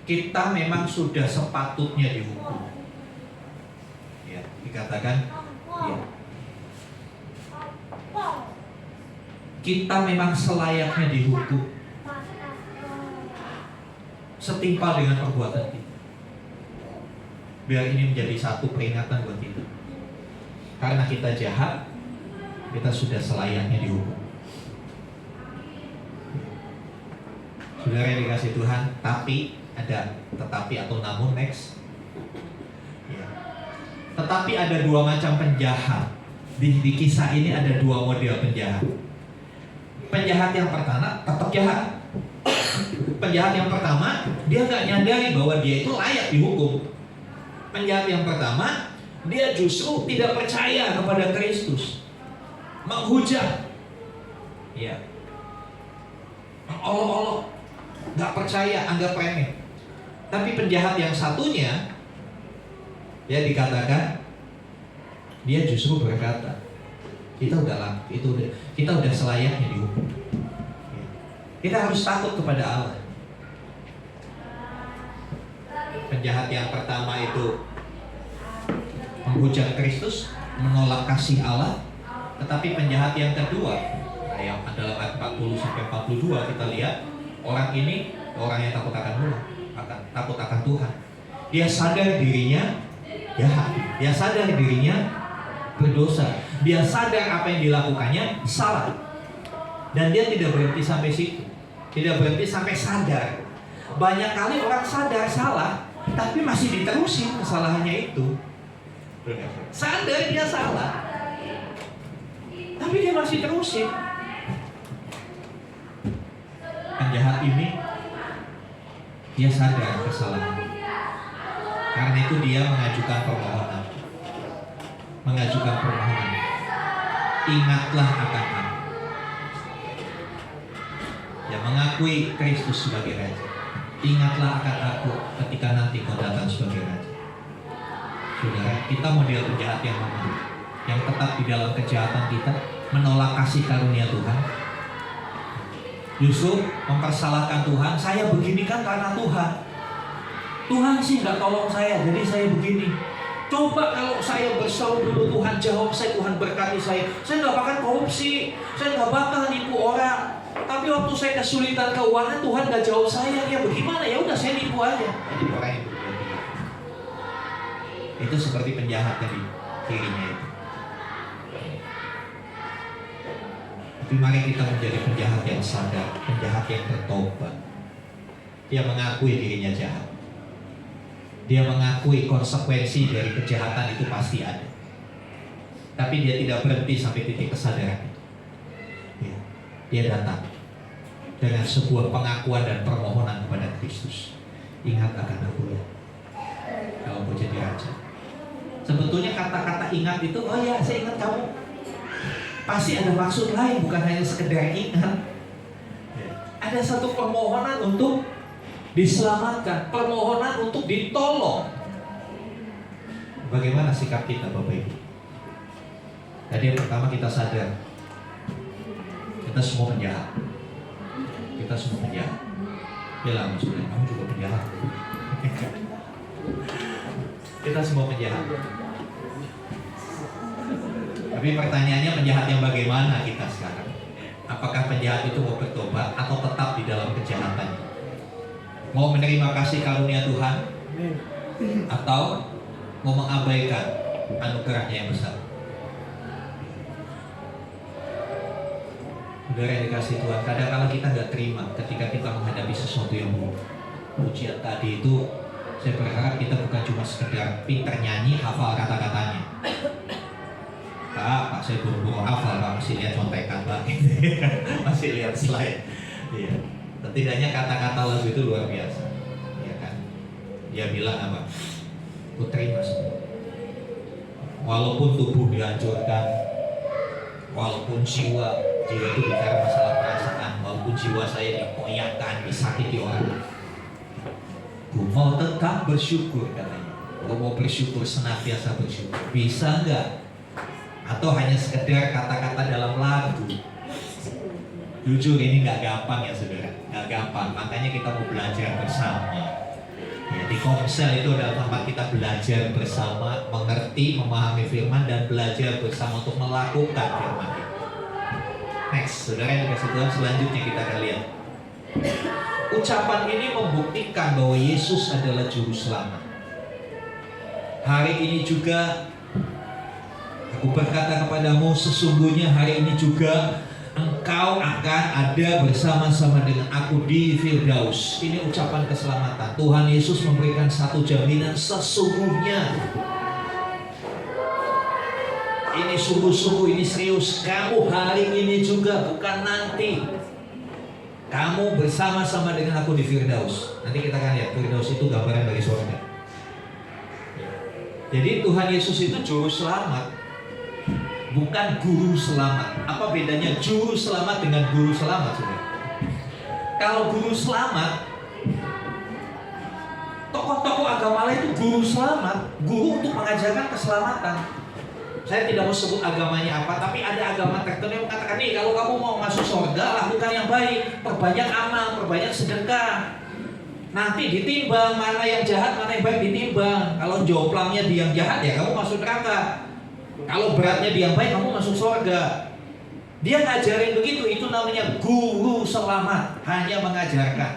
Kita memang sudah sepatutnya dihukum. Ya, dikatakan ya. Kita memang selayaknya dihukum setimpal dengan perbuatan kita. Biar ini menjadi satu peringatan buat kita. Karena kita jahat, kita sudah selayaknya dihukum. Saudara yang dikasih Tuhan, tapi ada tetapi atau namun next. Ya. Tetapi ada 2 macam penjahat. Di kisah ini ada 2 model penjahat. Penjahat yang pertama tetap jahat. Penjahat yang pertama, dia nggak nyadari bahwa dia itu layak dihukum. Penjahat yang pertama, dia justru tidak percaya kepada Kristus, menghujat, ya, mengolok-olok, nggak percaya, anggap remeh. Tapi penjahat yang satunya, ya dikatakan, dia justru berkata, kita udah selayaknya dihukum. Kita harus takut kepada Allah. Penjahat yang pertama itu menghujat Kristus, menolak kasih Allah. Tetapi penjahat yang kedua, yang dalam ayat 40-42 kita lihat, orang ini orang yang takut akan Allah, takut akan Tuhan. Dia sadar dirinya jahat, dia sadar dirinya berdosa, dia sadar apa yang dilakukannya salah. Dan dia tidak berhenti sampai situ, tidak berhenti sampai sadar. Banyak kali orang sadar salah, tapi masih diterusin kesalahannya itu. Sadar dia salah, tapi dia masih terusin. Penjahat ini, dia sadar kesalahan. Karena itu dia mengajukan permohonan. Ingatlah akan aku. Ya, mengakui Kristus sebagai Raja. Ingatlah akan aku ketika nanti kau datang sebagai Raja. Saudara, kita model penjahat yang mana? Yang tetap di dalam kejahatan kita, menolak kasih karunia Tuhan, justru mempersalahkan Tuhan. Saya begini kan karena Tuhan. Tuhan sih nggak tolong saya, jadi saya begini. Coba kalau saya berseru dulu, Tuhan jawab saya, Tuhan berkati saya nggak bakal korupsi, saya nggak bakal nipu orang. Tapi waktu saya kesulitan keuangan, Tuhan nggak jawab saya. Ya bagaimana? Ya udah saya nipu aja. Jadi orang itu Itu seperti penjahat dari kirinya itu. Tapi mari kita menjadi penjahat yang sadar, penjahat yang bertobat. Dia mengakui dirinya jahat. Dia mengakui konsekuensi dari kejahatan itu pasti ada. Tapi dia tidak berhenti sampai titik kesadaran itu. Ya. Dia datang dengan sebuah pengakuan dan permohonan kepada Kristus. Ingat akan aku ya, kalau mau jadi raja. Sebetulnya kata-kata ingat itu, oh ya saya ingat kamu, pasti ada maksud lain, bukan hanya sekedar ingat. Ada satu permohonan untuk diselamatkan, permohonan untuk ditolong. Bagaimana sikap kita Bapak Ibu? Tadi yang pertama kita sadar, kita semua penjahat. Kita semua penjahat. Bilang maksudnya, kamu juga penjahat. Kita semua penjahat. Tapi pertanyaannya penjahat yang bagaimana kita sekarang? Apakah penjahat itu mau bertobat atau tetap di dalam kejahatan? Mau menerima kasih karunia Tuhan atau mau mengabaikan anugerahnya yang besar? Saudara yang dikasih Tuhan, kadang-kadang kita nggak terima ketika kita menghadapi sesuatu yang buruk. Ujian tadi itu, saya berharap kita bukan cuma sekedar pintar nyanyi, hafal kata-katanya. Pak, saya buru-buru hafal, Pak, masih lihat contekan, Pak. Masih lihat slide. Iya. Setidaknya kata-kata lagu itu luar biasa, ya kan? Dia bilang apa? Ku terima semua. Walaupun tubuh dihancurkan, walaupun jiwa itu bicara masalah perasaan, walaupun jiwa saya dikoyakkan, disakiti orang, ku mau tetap bersyukur katanya. Ku mau bersyukur, senantiasa bersyukur. Bisa enggak? Atau hanya sekedar kata-kata dalam lagu? Jujur ini nggak gampang ya saudara, nggak gampang. Makanya kita mau belajar bersama. Ya, di Komsel itu adalah tempat kita belajar bersama, mengerti, memahami firman dan belajar bersama untuk melakukan firman itu. Next, saudara yang dikasih Tuhan, selanjutnya kita akan lihat. Ucapan ini membuktikan bahwa Yesus adalah juru selamat. Hari ini juga aku berkata kepadamu, sesungguhnya hari ini juga engkau akan ada bersama-sama dengan aku di Firdaus. Ini ucapan keselamatan. Tuhan Yesus memberikan satu jaminan sesungguhnya. Ini sungguh-sungguh, ini serius. Kamu hari ini juga, bukan nanti. Kamu bersama-sama dengan aku di Firdaus. Nanti kita akan lihat, Firdaus itu gambaran bagi surga. Jadi Tuhan Yesus itu juru selamat, bukan guru selamat. Apa bedanya juru selamat dengan guru selamat, saudara? Kalau guru selamat, tokoh-tokoh agama lain itu guru selamat, guru untuk mengajarkan keselamatan. Saya tidak mau sebut agamanya apa, tapi ada agama tertentu yang mengatakan, nih kalau kamu mau masuk surga, lakukan yang baik, perbanyak amal, perbanyak sedekah. Nanti ditimbang mana yang jahat, mana yang baik ditimbang. Kalau jomplangnya di yang jahat ya kamu masuk neraka. Kalau beratnya di yang baik kamu masuk surga. Dia ngajarin begitu, itu namanya guru selamat, hanya mengajarkan.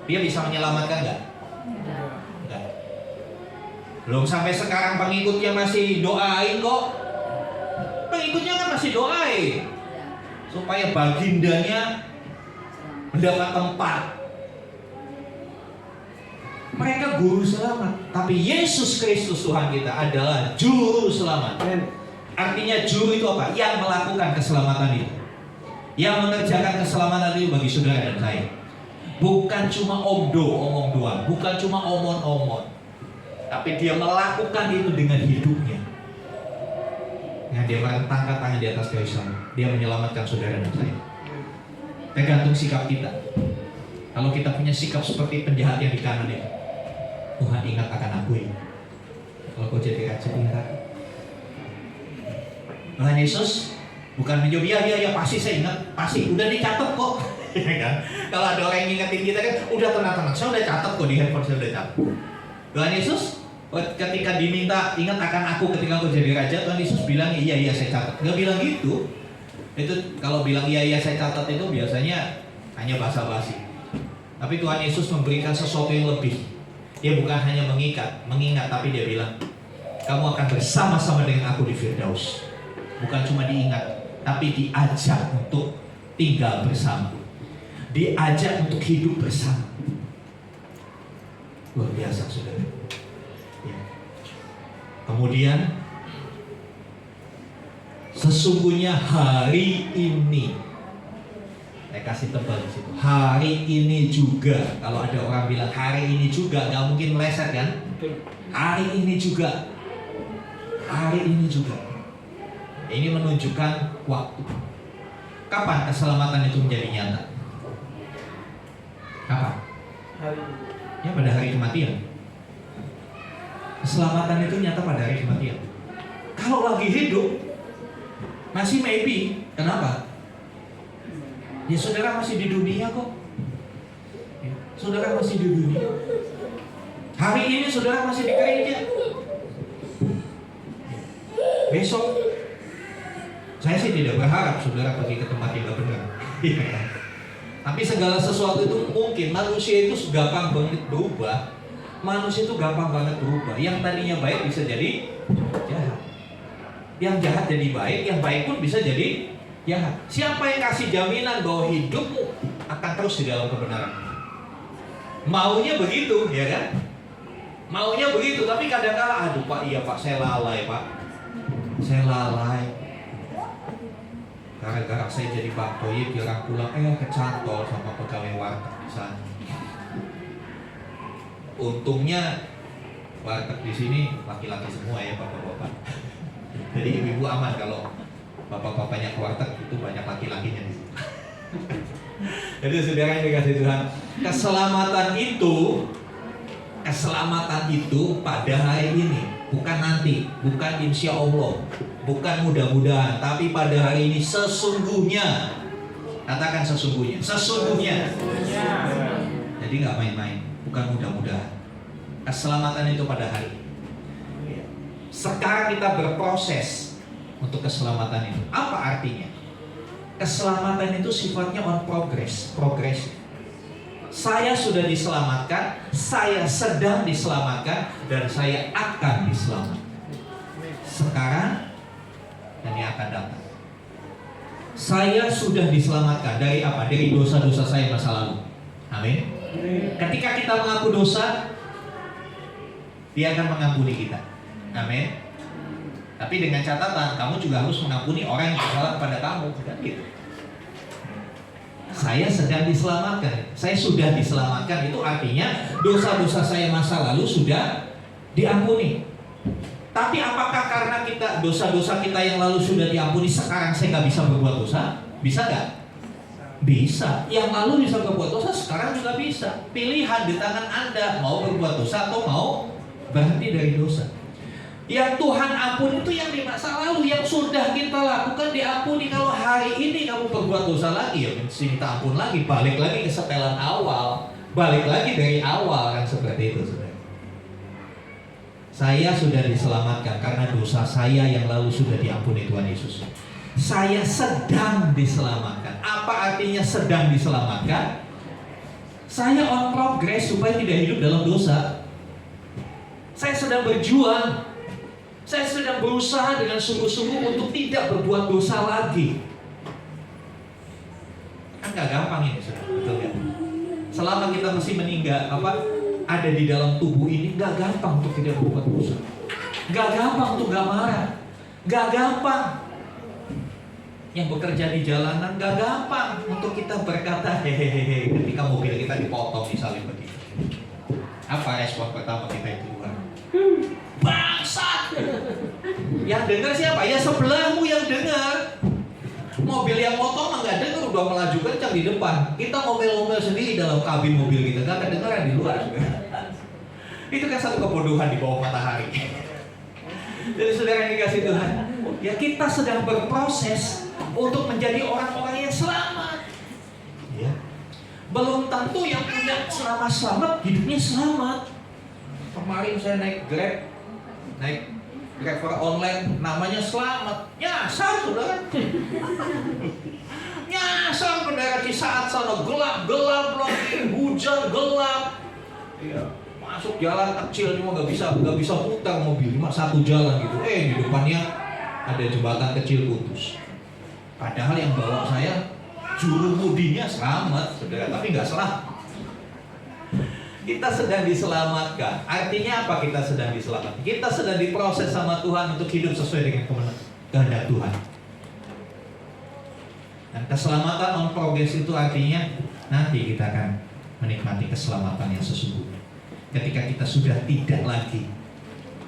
Dia bisa menyelamatkan enggak? Enggak. Belum sampai sekarang pengikutnya masih doain kok. Pengikutnya kan masih doain supaya bagindanya mendapat tempat. Mereka guru selamat, tapi Yesus Kristus Tuhan kita adalah juru selamat. Artinya juru itu apa? Yang melakukan keselamatan itu, yang mengerjakan keselamatan itu bagi saudara dan saya. Bukan cuma omong doang, bukan cuma omong, tapi dia melakukan itu dengan hidupnya. Yang dia merentangkan tangan di atas kayu salib, dia menyelamatkan saudara dan saya. Tergantung sikap kita. Kalau kita punya sikap seperti penjahat yang di kanan itu, Tuhan ingat akan aku ini. Kalau kau jadi raja, ingat. Tuhan Yesus bukan menjawab, ya pasti saya ingat, pasti udah dicatat kok. Kalau ada orang yang ngingetin kita kan, udah tenang, saya udah catat kok di handphone, saya udah catat. Tuhan Yesus ketika diminta ingat akan aku ketika kau jadi raja, Tuhan Yesus bilang iya saya catat. Nggak bilang gitu. Itu kalau bilang iya saya catat itu biasanya hanya basa-basi. Tapi Tuhan Yesus memberikan sesuatu yang lebih. Dia bukan hanya mengingat, tapi dia bilang, kamu akan bersama-sama dengan aku di Firdaus. Bukan cuma diingat, tapi diajak untuk tinggal bersama, diajak untuk hidup bersama. Luar biasa, saudara. Ya. Kemudian sesungguhnya hari ini, saya kasih tebal di situ. Hari ini juga. Kalau ada orang bilang hari ini juga, nggak mungkin meleset kan? Hari ini juga. Hari ini juga. Ini menunjukkan waktu. Kapan keselamatan itu menjadi nyata? Kapan? Hari Ya, pada hari kematian. Keselamatan itu nyata pada hari kematian. Kalau lagi hidup, masih maybe. Kenapa? Ya, saudara masih di dunia kok. Ya, saudara masih di dunia. Hari ini saudara masih di gereja. Besok, saya sih tidak berharap saudara pergi ke tempat yang gak benar. Tapi segala sesuatu itu mungkin. Manusia itu gampang banget berubah. Manusia itu gampang banget berubah. Yang tadinya baik bisa jadi jahat. Yang jahat jadi baik, yang baik pun bisa jadi jahat. Siapa yang kasih jaminan bahwa hidupmu akan terus di dalam kebenaran? Maunya begitu, ya kan? Maunya begitu, tapi kadang-kala, aduh Pak, iya Pak, saya lalai Pak. Saya lalai. Gara-gara saya jadi Pak Toyib, jarang pulang, kecantol sama pegawai warteg di sana. Untungnya warteg di sini laki-laki semua ya, bapak-bapak. Jadi ibu-ibu aman kalau bapak-bapaknya ke warteg, itu banyak laki-lakinya di situ. Jadi saudara yang dikasih Tuhan, keselamatan itu pada hari ini, bukan nanti, bukan insya Allah, bukan mudah-mudahan, tapi pada hari ini sesungguhnya. Katakan sesungguhnya. Sesungguhnya. Jadi nggak main-main, bukan mudah-mudahan. Keselamatan itu pada hari ini. Sekarang kita berproses untuk keselamatan itu. Apa artinya? Keselamatan itu sifatnya on progress. Saya sudah diselamatkan, saya sedang diselamatkan, dan saya akan diselamatkan. Sekarang dan yang akan datang. Saya sudah diselamatkan dari apa? Dari dosa-dosa saya masa lalu. Amin. Ketika kita mengaku dosa, Dia akan mengampuni kita. Amin. Tapi dengan catatan, kamu juga harus mengampuni orang yang bersalah kepada kamu, kan gitu. Saya sedang diselamatkan, saya sudah diselamatkan, itu artinya dosa-dosa saya masa lalu sudah diampuni. Tapi apakah karena kita dosa-dosa kita yang lalu sudah diampuni, sekarang saya nggak bisa berbuat dosa? Bisa nggak? Bisa. Yang lalu bisa berbuat dosa, sekarang juga bisa. Pilihan di tangan Anda, mau berbuat dosa atau mau berhenti dari dosa. Yang Tuhan ampuni itu yang di masa lalu, yang sudah kita lakukan diampuni. Kalau hari ini kamu berbuat dosa lagi, ya minta ampun lagi, balik lagi ke setelan awal, balik lagi dari awal, kan seperti itu, saudara. Saya sudah diselamatkan karena dosa saya yang lalu sudah diampuni Tuhan Yesus. Saya sedang diselamatkan. Apa artinya sedang diselamatkan? Saya on progress supaya tidak hidup dalam dosa. Saya sedang berjuang. Saya sedang berusaha dengan sungguh-sungguh untuk tidak berbuat dosa lagi. Kan gak gampang ini, saudara, betul kan? Selama kita masih ada di dalam tubuh ini, gak gampang untuk tidak berbuat dosa. Gak gampang untuk gak marah. Gak gampang. Yang bekerja di jalanan, gak gampang untuk kita berkata hehehe ketika mobil kita dipotong misalnya begitu. Apa respon pertama kita yang keluar? Bangsat. Yang dengar siapa? Ya sebelahmu yang dengar. Mobil yang motor mah nggak dengar, udah melaju kencang di depan. Kita ngomel-ngomel sendiri dalam kabin mobil kita, nggak kedengeran di luar. Itu kan satu kebodohan di bawah matahari. Jadi saudara yang dikasih Tuhan, ya kita sedang berproses untuk menjadi orang-orang yang selamat. Ya. Belum tentu yang punya selamat hidupnya selamat. Kemarin saya naik driver online, namanya Selamat. Nyasar, saudara. Nyasar pada di saat sana gelap lagi, hujan gelap. Iya. masuk jalan kecil cuma nggak bisa putar mobil, cuma satu jalan gitu. Di depannya ada jembatan kecil putus. Padahal yang bawa saya juru mudinya selamat, saudara, tapi nggak selamat. Kita sedang diselamatkan. Artinya apa kita sedang diselamatkan? Kita sedang diproses sama Tuhan untuk hidup sesuai dengan kehendak Tuhan. Dan keselamatan on progress itu artinya nanti kita akan menikmati keselamatan yang sesungguhnya. Ketika kita sudah tidak lagi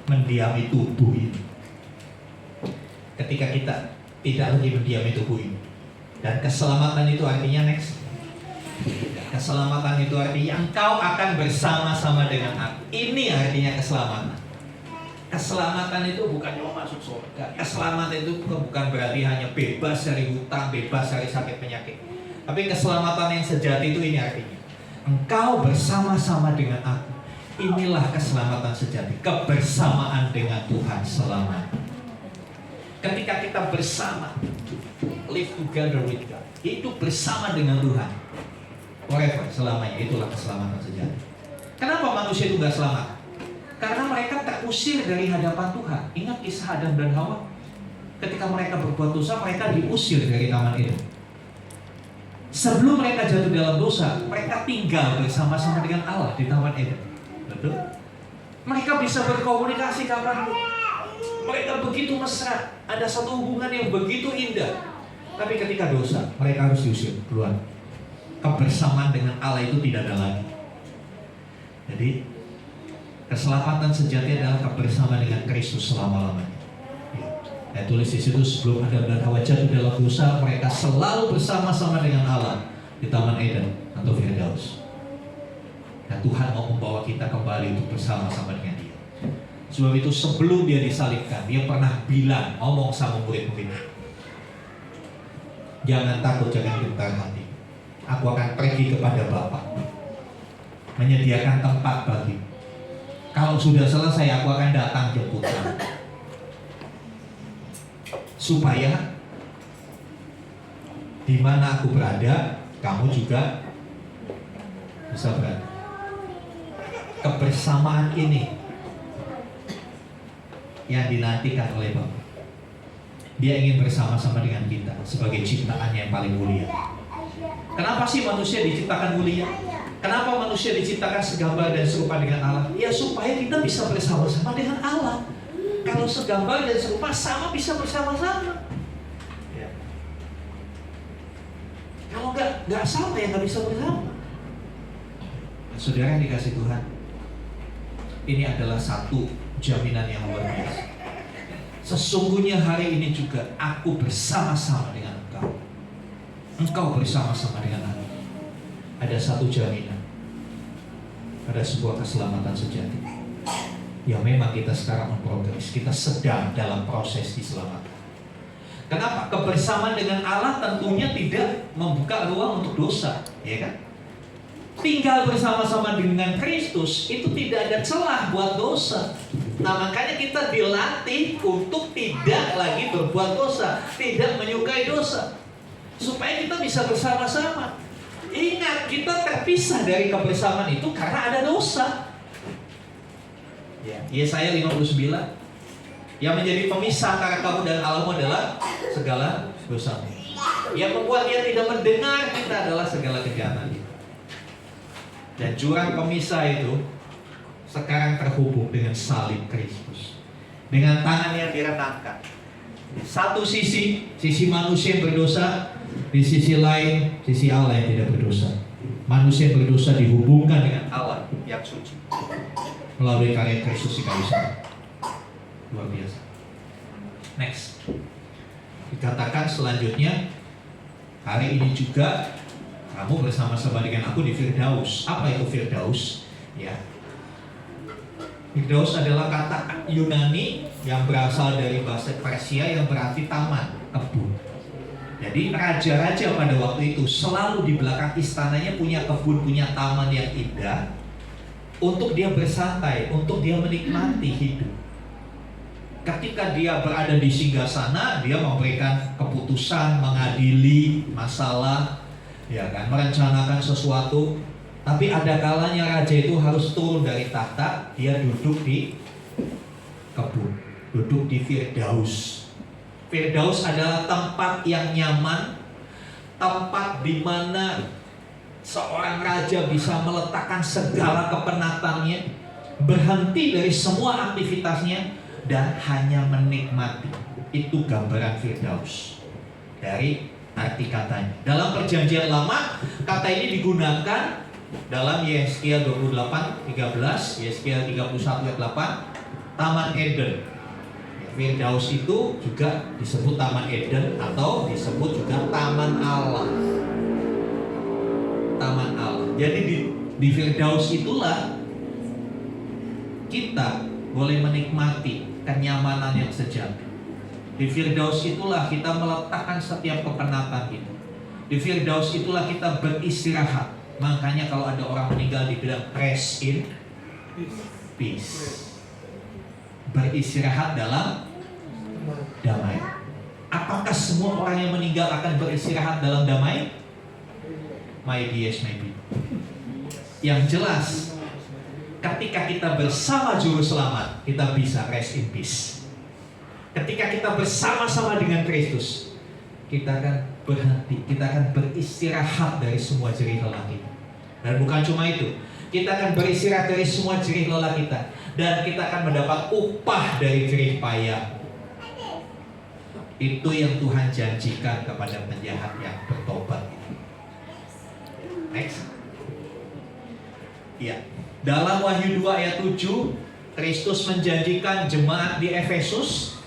mendiami tubuh ini. Ketika kita tidak lagi mendiami tubuh ini. Dan keselamatan itu artinya next. Keselamatan itu artinya engkau akan bersama-sama dengan aku. Ini artinya keselamatan. Keselamatan itu bukan cuma masuk surga. Keselamatan itu bukan berarti hanya bebas dari hutang, bebas dari sakit penyakit. Tapi keselamatan yang sejati itu ini artinya engkau bersama-sama dengan aku. Inilah keselamatan sejati, kebersamaan dengan Tuhan selamanya. Ketika kita bersama, live together with God, hidup bersama dengan Tuhan forever, selamanya, itulah keselamatan sejati. Kenapa manusia itu gak selamat? Karena mereka terusir dari hadapan Tuhan. Ingat kisah Adam dan Hawa. Ketika mereka berbuat dosa, mereka diusir dari Taman Eden. Sebelum mereka jatuh dalam dosa, mereka tinggal bersama-sama dengan Allah di Taman Eden. Betul? Mereka bisa berkomunikasi kapanpun. Mereka begitu mesra. Ada satu hubungan yang begitu indah. Tapi ketika dosa, mereka harus diusir keluar. Kebersamaan dengan Allah itu tidak ada lagi. Jadi keselamatan sejati adalah kebersamaan dengan Kristus selama-lamanya. Saya tulis di situ, sebelum Adam dan Hawa jatuh dalam dosa, mereka selalu bersama-sama dengan Allah di Taman Eden atau Firdaus. Dan Tuhan mau membawa kita kembali untuk bersama-sama dengan Dia. Sebab itu sebelum Dia disalibkan, Dia pernah bilang, ngomong sama murid-muridnya, jangan takut, jangan gentar hati. Aku akan pergi kepada Bapa, menyediakan tempat bagi. Kalau sudah selesai, aku akan datang jemput kamu. Supaya di mana aku berada, kamu juga bisa berada. Kebersamaan ini yang dinantikan oleh Bapa. Dia ingin bersama-sama dengan kita sebagai ciptaannya yang paling mulia. Kenapa sih manusia diciptakan mulia? Kenapa manusia diciptakan segambar dan serupa dengan Allah? Ya supaya kita bisa bersama-sama dengan Allah. Kalau segambar dan serupa sama, bisa bersama-sama. Ya. Kalau nggak sama ya nggak bisa bersama. Saudara yang dikasih Tuhan, ini adalah satu jaminan yang luar biasa. Sesungguhnya hari ini juga aku bersama-sama dengan engkau. Engkau bersama-sama dengan aku. Ada satu jaminan. Ada sebuah keselamatan sejati. Ya memang kita sekarang progres. Kita sedang dalam proses diselamatkan. Kenapa? Kebersamaan dengan Allah tentunya tidak membuka ruang untuk dosa, ya kan? Tinggal bersama-sama dengan Kristus itu tidak ada celah buat dosa. Nah makanya kita dilatih untuk tidak lagi berbuat dosa, tidak menyukai dosa, supaya kita bisa bersama-sama. Ingat, kita terpisah dari kebersamaan itu karena ada dosa. Yesaya 59, yang menjadi pemisah antara kamu dan Allahmu adalah segala dosamu. Yang membuat dia tidak mendengar kita adalah segala kejahatan kita. Dan jurang pemisah itu sekarang terhubung dengan salib Kristus, dengan tangan yang direntangkan. Satu sisi manusia yang berdosa, di sisi lain sisi Allah yang tidak berdosa. Manusia yang berdosa dihubungkan dengan Allah yang suci melalui karya Kristus di kayu salib. Luar biasa. Next, dikatakan selanjutnya, hari ini juga kamu bersama-sama dengan aku di Firdaus. Apa itu Firdaus? Ya, Firdaus adalah kata Yunani yang berasal dari bahasa Persia yang berarti taman, kebun. Jadi raja-raja pada waktu itu selalu di belakang istananya punya kebun, punya taman yang indah untuk dia bersantai, untuk dia menikmati hidup. Ketika dia berada di singgasana, dia memberikan keputusan, mengadili masalah, ya kan, merencanakan sesuatu. Tapi ada kalanya raja itu harus turun dari tahta, dia duduk di kebun, duduk di Firdaus. Firdaus adalah tempat yang nyaman, tempat di mana seorang raja bisa meletakkan segala kepenatannya, berhenti dari semua aktivitasnya, dan hanya menikmati. Itu gambaran Firdaus dari arti katanya. Dalam perjanjian lama, kata ini digunakan dalam Yesaya 28:13, Yesaya 31 ayat 8, Taman Eden. Firdaus itu juga disebut Taman Eden atau disebut juga Taman Allah. Taman Allah. Jadi di Firdaus itulah kita boleh menikmati kenyamanan yang sejati. Di Firdaus itulah kita meletakkan setiap kepenatan kita. Di Firdaus itulah kita beristirahat. Makanya kalau ada orang meninggal dibilang rest in peace. Beristirahat dalam damai. Apakah semua orang yang meninggal akan beristirahat dalam damai? Maybe yes, maybe. Yang jelas, ketika kita bersama Juru Selamat, kita bisa rest in peace. Ketika kita bersama-sama dengan Kristus, kita akan berhenti, kita akan beristirahat dari semua jerih lelah kita. Dan bukan cuma itu, kita akan beristirahat dari semua jerih lelah kita, dan kita akan mendapat upah dari jerih payah. Itu yang Tuhan janjikan kepada penjahat yang bertobat. Next. Ya, dalam Wahyu 2 ayat 7, Kristus menjanjikan jemaat di Efesus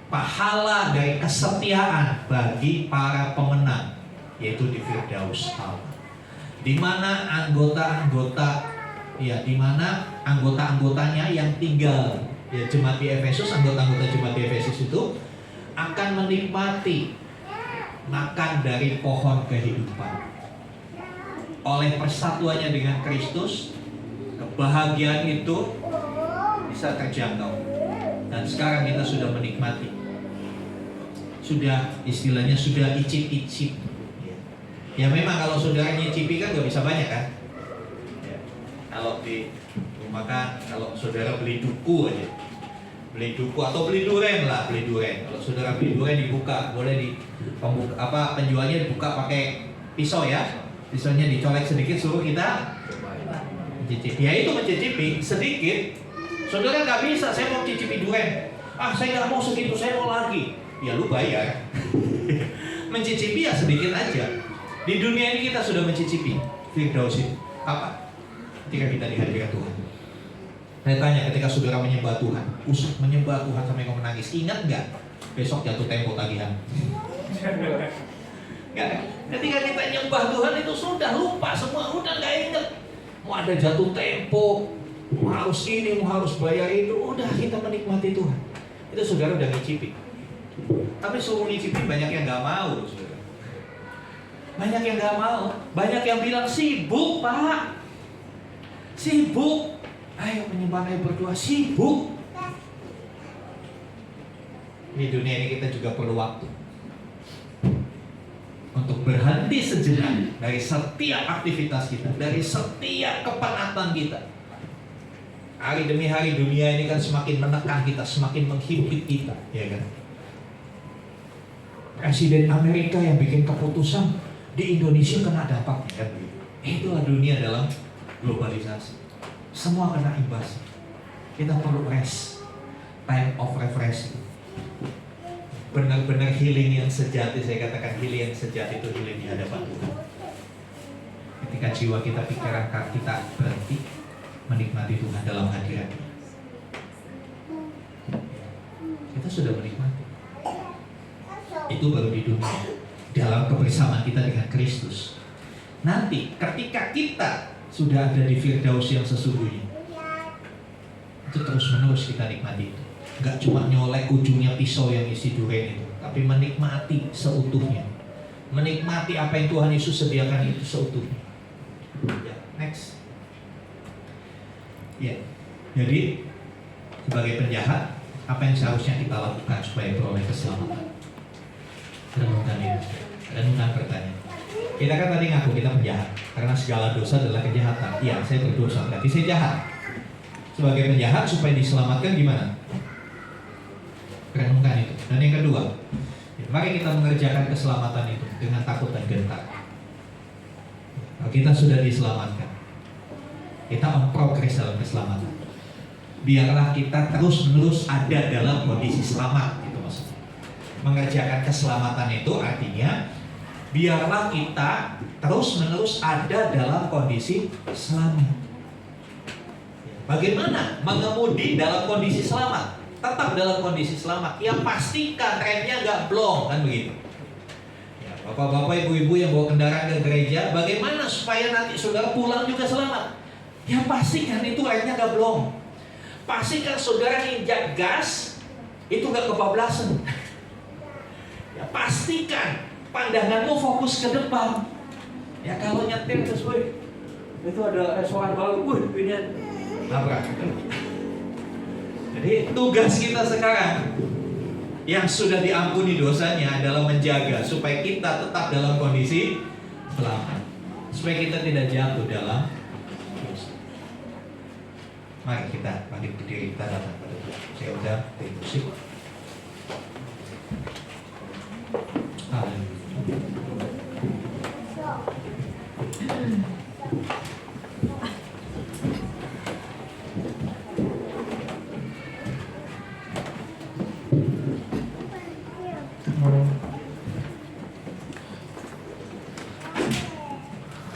pahala dari kesetiaan bagi para pemenang, yaitu di Firdaus Allah. Di mana anggota-anggotanya yang tinggal, ya, jemaat di Efesus, anggota-anggota jemaat di Efesus itu akan menikmati makan dari pohon kehidupan. Oleh persatuannya dengan Kristus, kebahagiaan itu bisa terjangkau. Dan sekarang kita sudah menikmati, sudah istilahnya sudah icip-icip. Ya memang kalau saudara nyicipi kan gak bisa banyak kan. Ya. Kalau di rumah kan, kalau saudara beli duku aja, beli duku atau beli duren lah, beli duren. Kalau saudara beli duren dibuka, boleh di penjualnya dibuka pakai pisau ya. Pisaunya dicolek sedikit, suruh kita mencicipi. Ya itu mencicipi sedikit. Saudara nggak bisa, saya mau cicipi duren. Saya nggak mau segitu, saya mau lagi. Ya lu bayar. Mencicipi ya sedikit aja. Di dunia ini kita sudah mencicipi Firdaus itu. Apa? Ketika kita di hadirat Tuhan. Saya tanya, ketika saudara menyembah Tuhan, menyembah Tuhan sampai kau menangis, ingat nggak besok jatuh tempo tagihan? Nggak. Ketika kita nyembah Tuhan itu sudah lupa semua, udah nggak ingat. Mau ada jatuh tempo, mau harus ini, mau harus bayar itu, udah kita menikmati Tuhan. Itu saudara udah ngicipi. Tapi suruh ngicipi banyak yang nggak mau, saudara. Banyak yang nggak mau, banyak yang bilang sibuk pak, sibuk. Ayo menyembah, ayo berdoa, sibuk. Di dunia ini kita juga perlu waktu untuk berhenti sejenak dari setiap aktivitas kita, dari setiap kepenatan kita. Hari demi hari dunia ini kan semakin menekan kita, semakin menghimpit kita, ya kan? Presiden Amerika yang bikin keputusan di Indonesia kena dampaknya, kan? Itulah dunia dalam globalisasi. Semua kena imbas. Kita perlu rest, time of refreshing. Benar-benar healing yang sejati, saya katakan healing yang sejati itu healing di hadapan Tuhan. Ketika jiwa kita, pikiran kita berhenti menikmati Tuhan dalam hadirat. Kita sudah menikmati. Itu baru di dunia, dalam kebersamaan kita dengan Kristus. Nanti ketika kita sudah ada di Firdaus yang sesungguhnya, itu terus-menerus kita nikmati itu. Gak cuma nyolek ujungnya pisau yang isi duren itu, tapi menikmati seutuhnya. Menikmati apa yang Tuhan Yesus sediakan itu seutuhnya. Ya, next. Ya, jadi sebagai penjahat, apa yang seharusnya kita lakukan supaya peroleh keselamatan? Renungkan ini, renungkan pertanyaan. Kita kan tadi ngaku kita penjahat karena segala dosa adalah kejahatan. Iya, saya berdosa, berarti saya jahat. Sebagai penjahat supaya diselamatkan gimana? Renungkan itu. Dan yang kedua, mari kita mengerjakan keselamatan itu dengan takut dan gentar. Kalau kita sudah diselamatkan, kita on progress dalam keselamatan. Biarlah kita terus-menerus ada dalam kondisi selamat, itu maksudnya. Mengerjakan keselamatan itu artinya biarlah kita terus-menerus ada dalam kondisi selamat. Bagaimana mengemudi dalam kondisi selamat? Tetap dalam kondisi selamat. Ya pastikan remnya nggak blong, kan begitu. Ya, bapak-bapak, ibu-ibu yang bawa kendaraan ke gereja, bagaimana supaya nanti saudara pulang juga selamat? Ya pastikan itu remnya nggak blong. Pastikan saudara injak gas itu nggak kebablasan. Ya pastikan pandanganmu fokus ke depan. Ya kalau nyetir terus, itu ada restoran baru, ini nabrak. Jadi tugas kita sekarang yang sudah diampuni dosanya adalah menjaga supaya kita tetap dalam kondisi selamat, supaya kita tidak jatuh dalam dosa. Mari kita bangkit berdiri, kita datang pada Tuhan. Saya udah beri musik.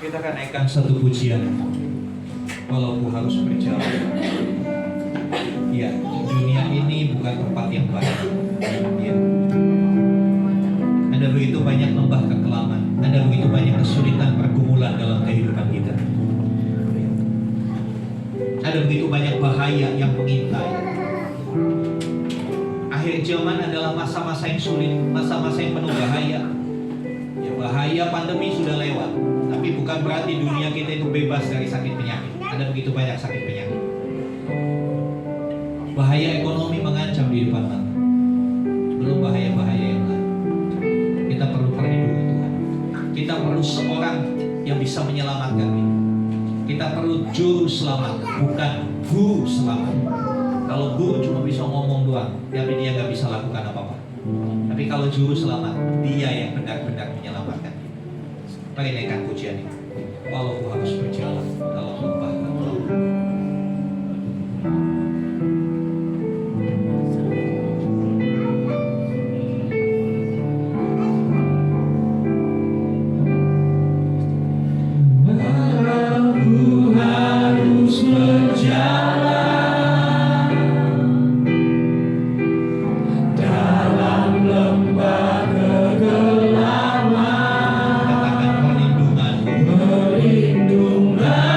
Kita akan naikkan satu pujian, walau ku harus berjalan. Ya, dunia ini bukan tempat yang baik. Ya. Ada begitu banyak lembah kekelaman, ada begitu banyak kesulitan pergumulan dalam kehidupan kita. Ada begitu banyak bahaya yang mengintai. Akhir zaman adalah masa-masa yang sulit, masa-masa yang penuh bahaya. Ya, bahaya pandemi sudah lewat, tapi bukan berarti dunia kita itu bebas dari sakit penyakit. Ada begitu banyak sakit penyakit. Bahaya ekonomi mengancam di depan mata. Belum bahaya-bahaya yang lain. Kita perlu perlindungan Tuhan. Kita perlu seorang yang bisa menyelamatkan kita. Kita perlu juru selamat, bukan guru selamat. Kalau guru cuma bisa ngomong doang, tapi dia nggak bisa lakukan apa-apa. Tapi kalau juru selamat, dia yang benar-benar menyelamatkan kita. Mari naikkan pujian ini. Walau ku harus berjalan dalam lembah kekelaman. Perlindungan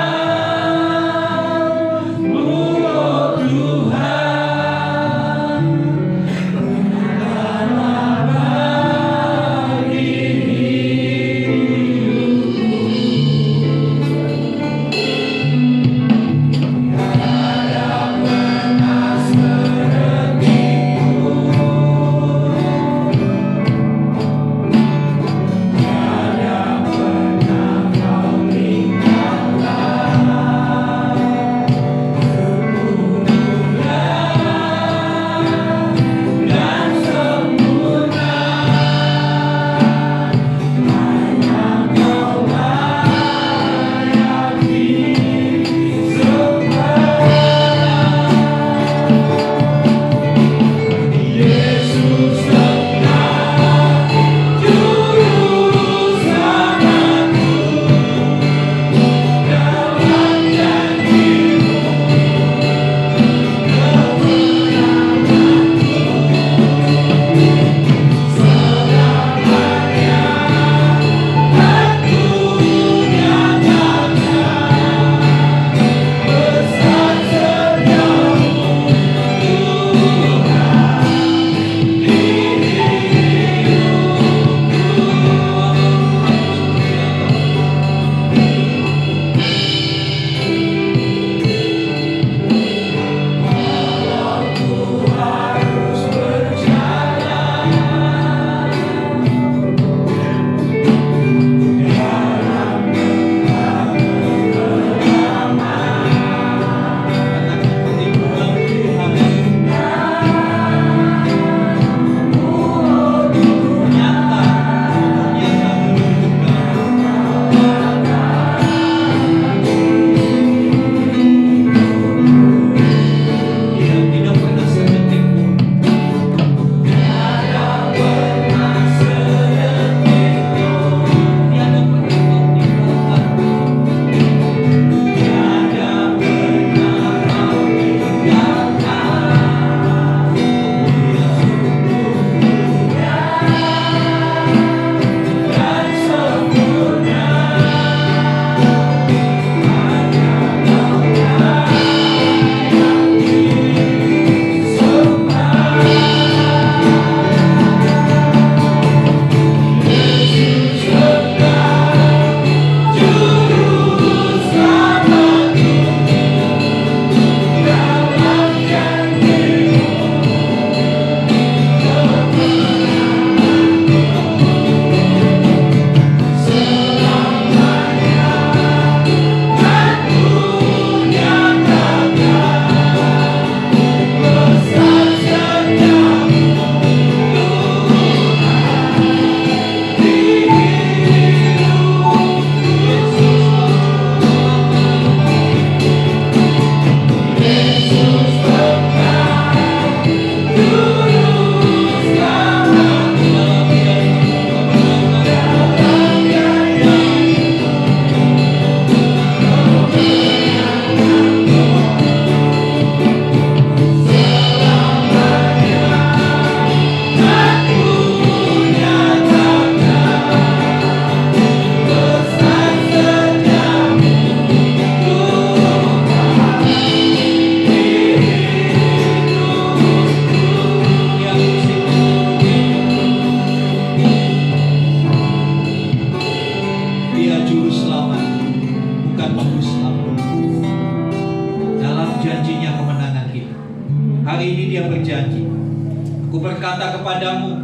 berkata kepadamu,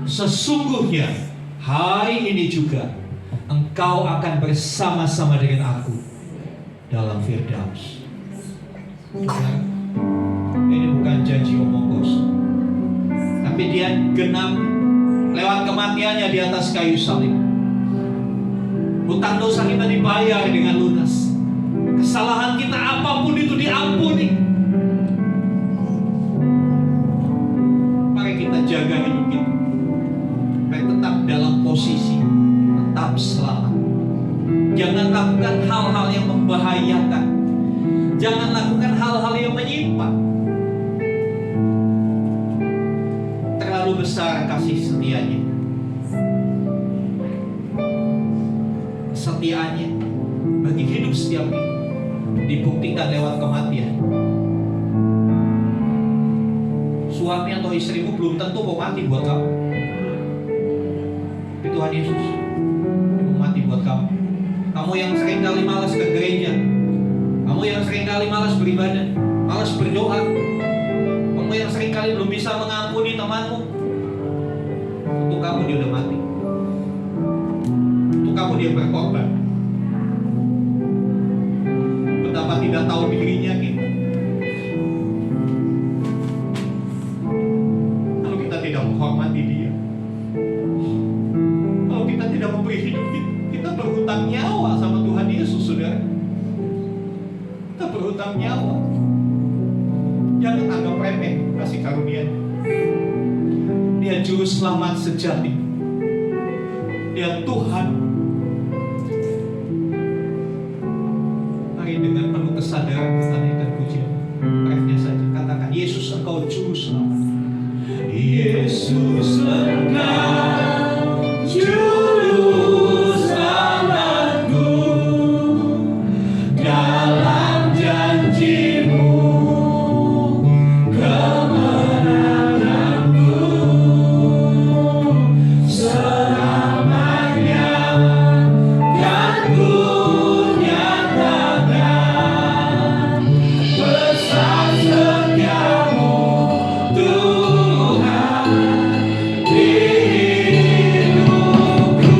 sesungguhnya hari ini juga engkau akan bersama-sama dengan aku dalam Firdaus. Ini bukan janji omong kosong, tapi dia genap lewat kematiannya di atas kayu salib. Hutang dosa kita dibayar dengan lunas. Kesalahan kita apapun itu diampuni. Mari kita jaga hidup kita, mari tetap dalam posisi, tetap selamat. Jangan lakukan hal-hal yang membahayakan. Jangan lakukan hal-hal yang menyimpang. Terlalu besar kasih setianya. Kesetiaannya bagi hidup setiap kita dibuktikan lewat kematian. Suami atau istrimu belum tentu mau mati buat kamu, tapi Tuhan Yesus mau mati buat kamu. Kamu yang sering kali malas ke gereja, kamu yang sering kali malas beribadah, malas berdoa, kamu yang sering kali belum bisa mengampuni temanmu, untuk kamu dia udah mati, untuk kamu dia berkorban. Betapa tidak tahu dirinya kita. Kalau kita tidak menghormati dia, kalau kita tidak memberi hidup kita berhutang nyawa sama Tuhan Yesus, saudara. Kita berhutang nyawa. Jangan anggap remeh kasih karunia. Dia juru selamat sejati. Dia Tuhan. Mari dengan penuh kesadaran kita naikkan pujian. Refnya saja katakan, Yesus engkau juru selamat. Yesus engkau juru selamatku, dalam janjimu kemenanganku, selamanya kan ku nyatakan besar setiamu Tuhan di hidupku.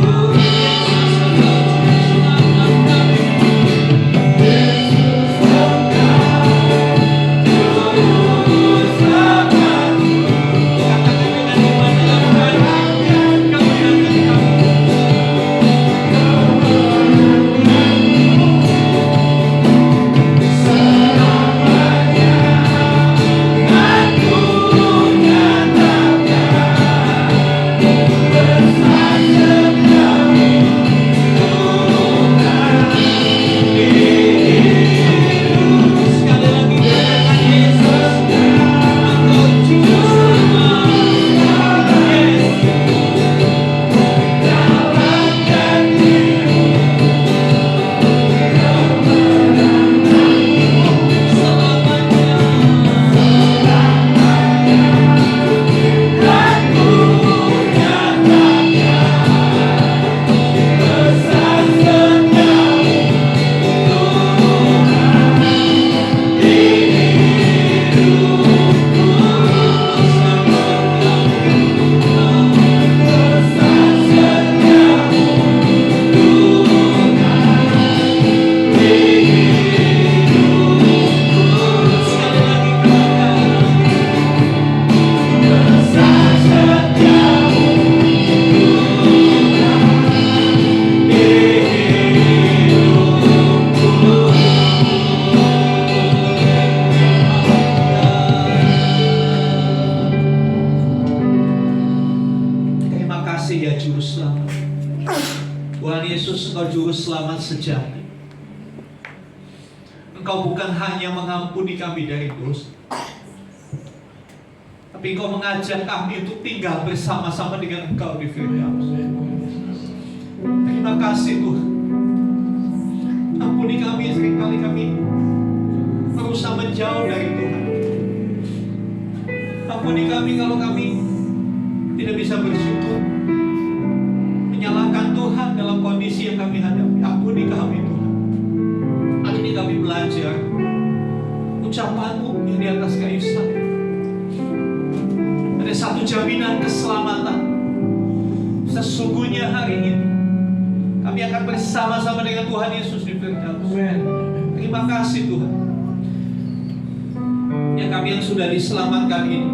Engkau juru selamat sejati. Engkau bukan hanya mengampuni kami dari dosa, tapi Engkau mengajak kami untuk tinggal bersama-sama dengan Engkau di Firdaus. Terima kasih Tuhan. Ampuni kami seringkali kami berusaha menjauh dari Tuhan. Ampuni kami kalau kami tidak bisa bersyukur, menyalahkan Tuhan dalam kondisi yang kami hadapi. Ampuni kami Tuhan. Hari ini kami belajar ucapan-Mu yang di atas kayu salib. Ada satu jaminan jaminan keselamatan. Sesungguhnya hari ini kami akan bersama-sama dengan Tuhan Yesus di Firdaus. Terima kasih Tuhan. Ya, kami yang sudah diselamatkan ini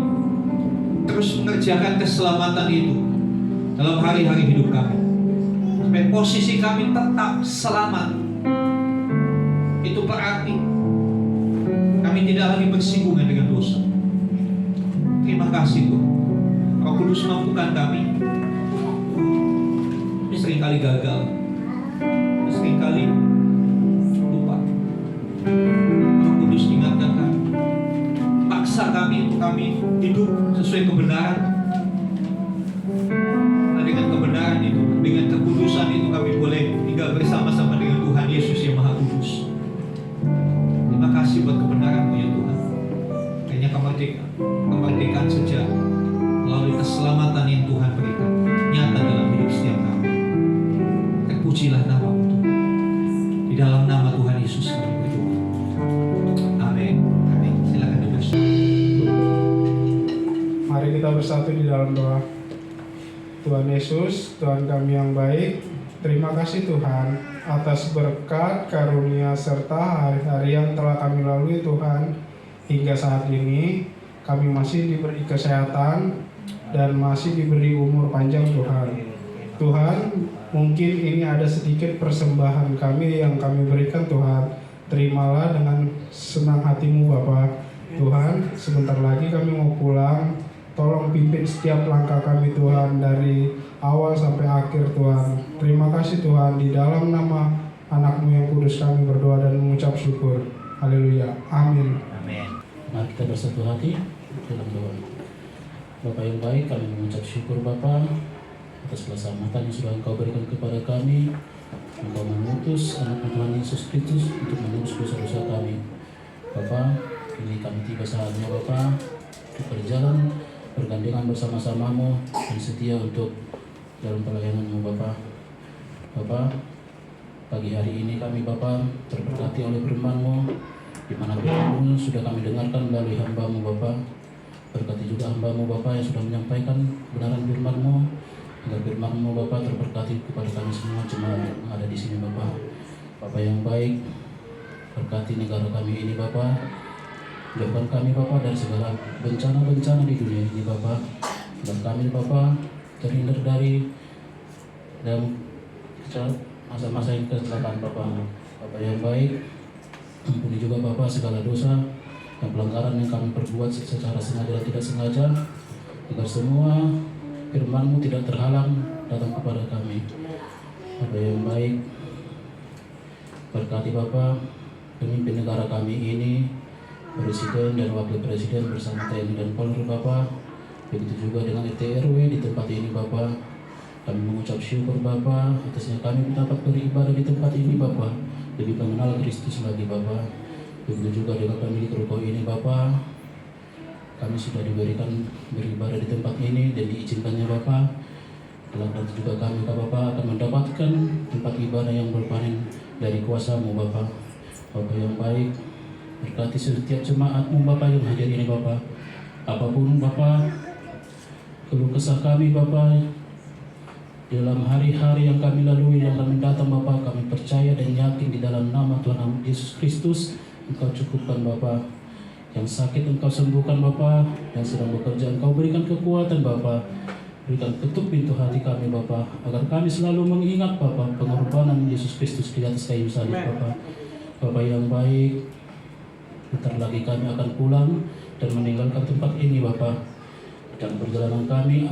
terus mengerjakan keselamatan itu dalam hari-hari hidup kami, supaya posisi kami tetap selamat. Itu berarti kami tidak lagi bersinggungan dengan dosa. Terima kasih Tuhan. Roh Kudus mampukan kami. Ini seringkali gagal, seringkali lupa. Roh Kudus ingatkan kami, paksa kami untuk kami hidup sesuai kebenaran. Nah, dengan kebenaran itu, dengan kekudusan itu, kami boleh tinggal bersama-sama dengan Tuhan Yesus yang Maha Kudus. Terima kasih buat kebenaran-Mu ya Tuhan. Hanya kemerdekaan sejak melalui keselamatan yang Tuhan berikan nyata dalam hidup setiap kami. Terpujilah nama-Mu Tuhan. Di dalam nama Tuhan Yesus kami berdoa. Amin. Amin. Silakan duduk. Mari kita bersatu di dalam doa. Tuhan Yesus, Tuhan kami yang baik, terima kasih Tuhan atas berkat, karunia, serta hari-hari yang telah kami lalui Tuhan. Hingga saat ini kami masih diberi kesehatan dan masih diberi umur panjang Tuhan. Tuhan, mungkin ini ada sedikit persembahan kami yang kami berikan Tuhan. Terimalah dengan senang hati-Mu Bapa. Tuhan, sebentar lagi kami mau pulang. Tolong pimpin setiap langkah kami Tuhan dari awal sampai akhir Tuhan. Terima kasih Tuhan, di dalam nama anak-Mu yang kudus kami berdoa dan mengucap syukur. Haleluya. Amin. Amin. Mari kita bersatu hati dalam doa. Bapa yang baik, kami mengucap syukur Bapa atas keselamatan yang sudah Engkau berikan kepada kami. Engkau mengutus anak Tuhan Yesus Kristus untuk menebus dosa-dosa kami. Bapa, kini kami tiba saatnya Bapa untuk berjalan bergandengan bersama-sama-Mu dan setia untuk dalam pelayanan-Mu Bapa. Bapa, pagi hari ini kami Bapa terberkati oleh firman-Mu, di mana firman-Mu sudah kami dengarkan melalui hamba-Mu Bapa. Berkati juga hamba-Mu Bapa yang sudah menyampaikan kebenaran firman-Mu, agar firman-Mu Bapa terberkati kepada kami semua jemaat yang ada di sini Bapa. Bapa yang baik, berkati negara kami ini Bapa. Jauhkan kami Bapa dari segala bencana-bencana di dunia ini Bapa. Dan kami Bapa terhindar dari dan masa-masa yang kecelakaan Bapa. Bapa yang baik, ampuni juga Bapa segala dosa dan pelanggaran yang kami perbuat secara sengaja dan tidak sengaja, agar semua firman-Mu tidak terhalang datang kepada kami. Bapa yang baik, berkati Bapa pemimpin negara kami ini, Presiden dan Wakil Presiden bersama TNI dan Polri Bapa. Begitu juga dengan RT RW di tempat ini Bapa. Kami mengucap syukur Bapa atasnya kami dapat beribadah di tempat ini Bapa, lebih mengenal Kristus lagi Bapa. Begitu juga dengan pemilik ruko ini Bapa. Kami sudah diberikan beribadah di tempat ini dan diizinkannya Bapa. Dalam nanti juga kami Bapa akan mendapatkan tempat ibadah yang berpanen dari kuasa-Mu Bapa. Bapa yang baik, berkati setiap jemaat-Mu Bapa yang hadir ini Bapa. Apapun Bapa keluh kesah kami Bapa dalam hari-hari yang kami lalui yang kami datang Bapa, kami percaya dan yakin di dalam nama Tuhan Yesus Kristus Engkau cukupkan Bapa. Yang sakit Engkau sembuhkan Bapa, yang sedang bekerja Engkau berikan kekuatan Bapa. Berikan ketuk pintu hati kami Bapa, agar kami selalu mengingat Bapa pengorbanan Yesus Kristus di atas kayu salib Bapa. Bapa yang baik, bentar lagi kami akan pulang dan meninggalkan tempat ini Bapa. Dan perjalanan kami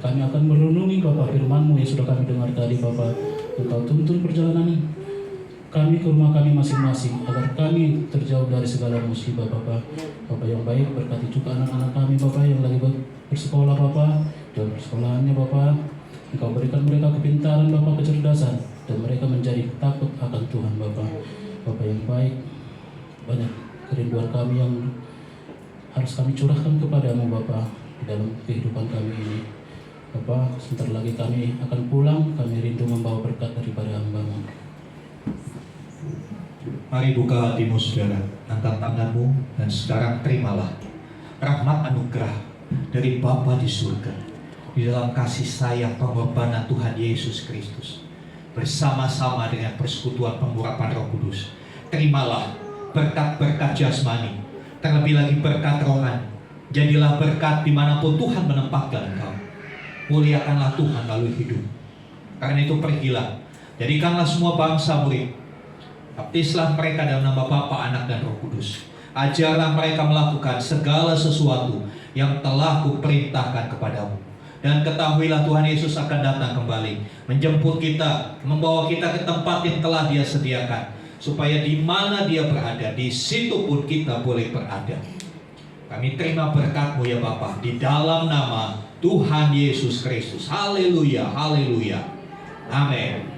akan merenungi Bapa firman-Mu yang sudah kami dengar tadi Bapa. Engkau tuntun perjalanan kami ke rumah kami masing-masing, agar kami terjauh dari segala musibah Bapa. Bapa yang baik, berkati juga anak-anak kami Bapa yang lagi bersekolah Bapa. Dalam persekolahannya Bapa, Engkau berikan mereka kepintaran Bapa, kecerdasan, dan mereka menjadi takut akan Tuhan Bapa. Bapa yang baik, banyak kerinduan kami yang harus kami curahkan kepadamu Bapa di dalam kehidupan kami ini. Bapa, sebentar lagi kami akan pulang, kami rindu membawa berkat daripada hamba-Mu. Mari buka hatimu saudara, angkat tanganmu dan sekarang terimalah rahmat anugerah dari Bapa di surga. di dalam kasih sayang pengorbanan Tuhan Yesus Kristus, bersama-sama dengan persekutuan pengurapan Roh Kudus. Terimalah berkat-berkat jasmani, terlebih lagi berkat rohani. Jadilah berkat dimanapun Tuhan menempatkan engkau. Muliakanlah Tuhan melalui hidup. Karena itu pergilah, jadikanlah semua bangsa murid. Baptislah mereka dalam nama Bapa, Anak, dan Roh Kudus. Ajarlah mereka melakukan segala sesuatu yang telah kuperintahkan kepadamu. Dan ketahuilah Tuhan Yesus akan datang kembali, menjemput kita, membawa kita ke tempat yang telah Dia sediakan, supaya di mana Dia berada, di situ pun kita boleh berada. Kami terima berkat-Mu ya Bapa, di dalam nama Tuhan Yesus Kristus. Haleluya, haleluya. Amin.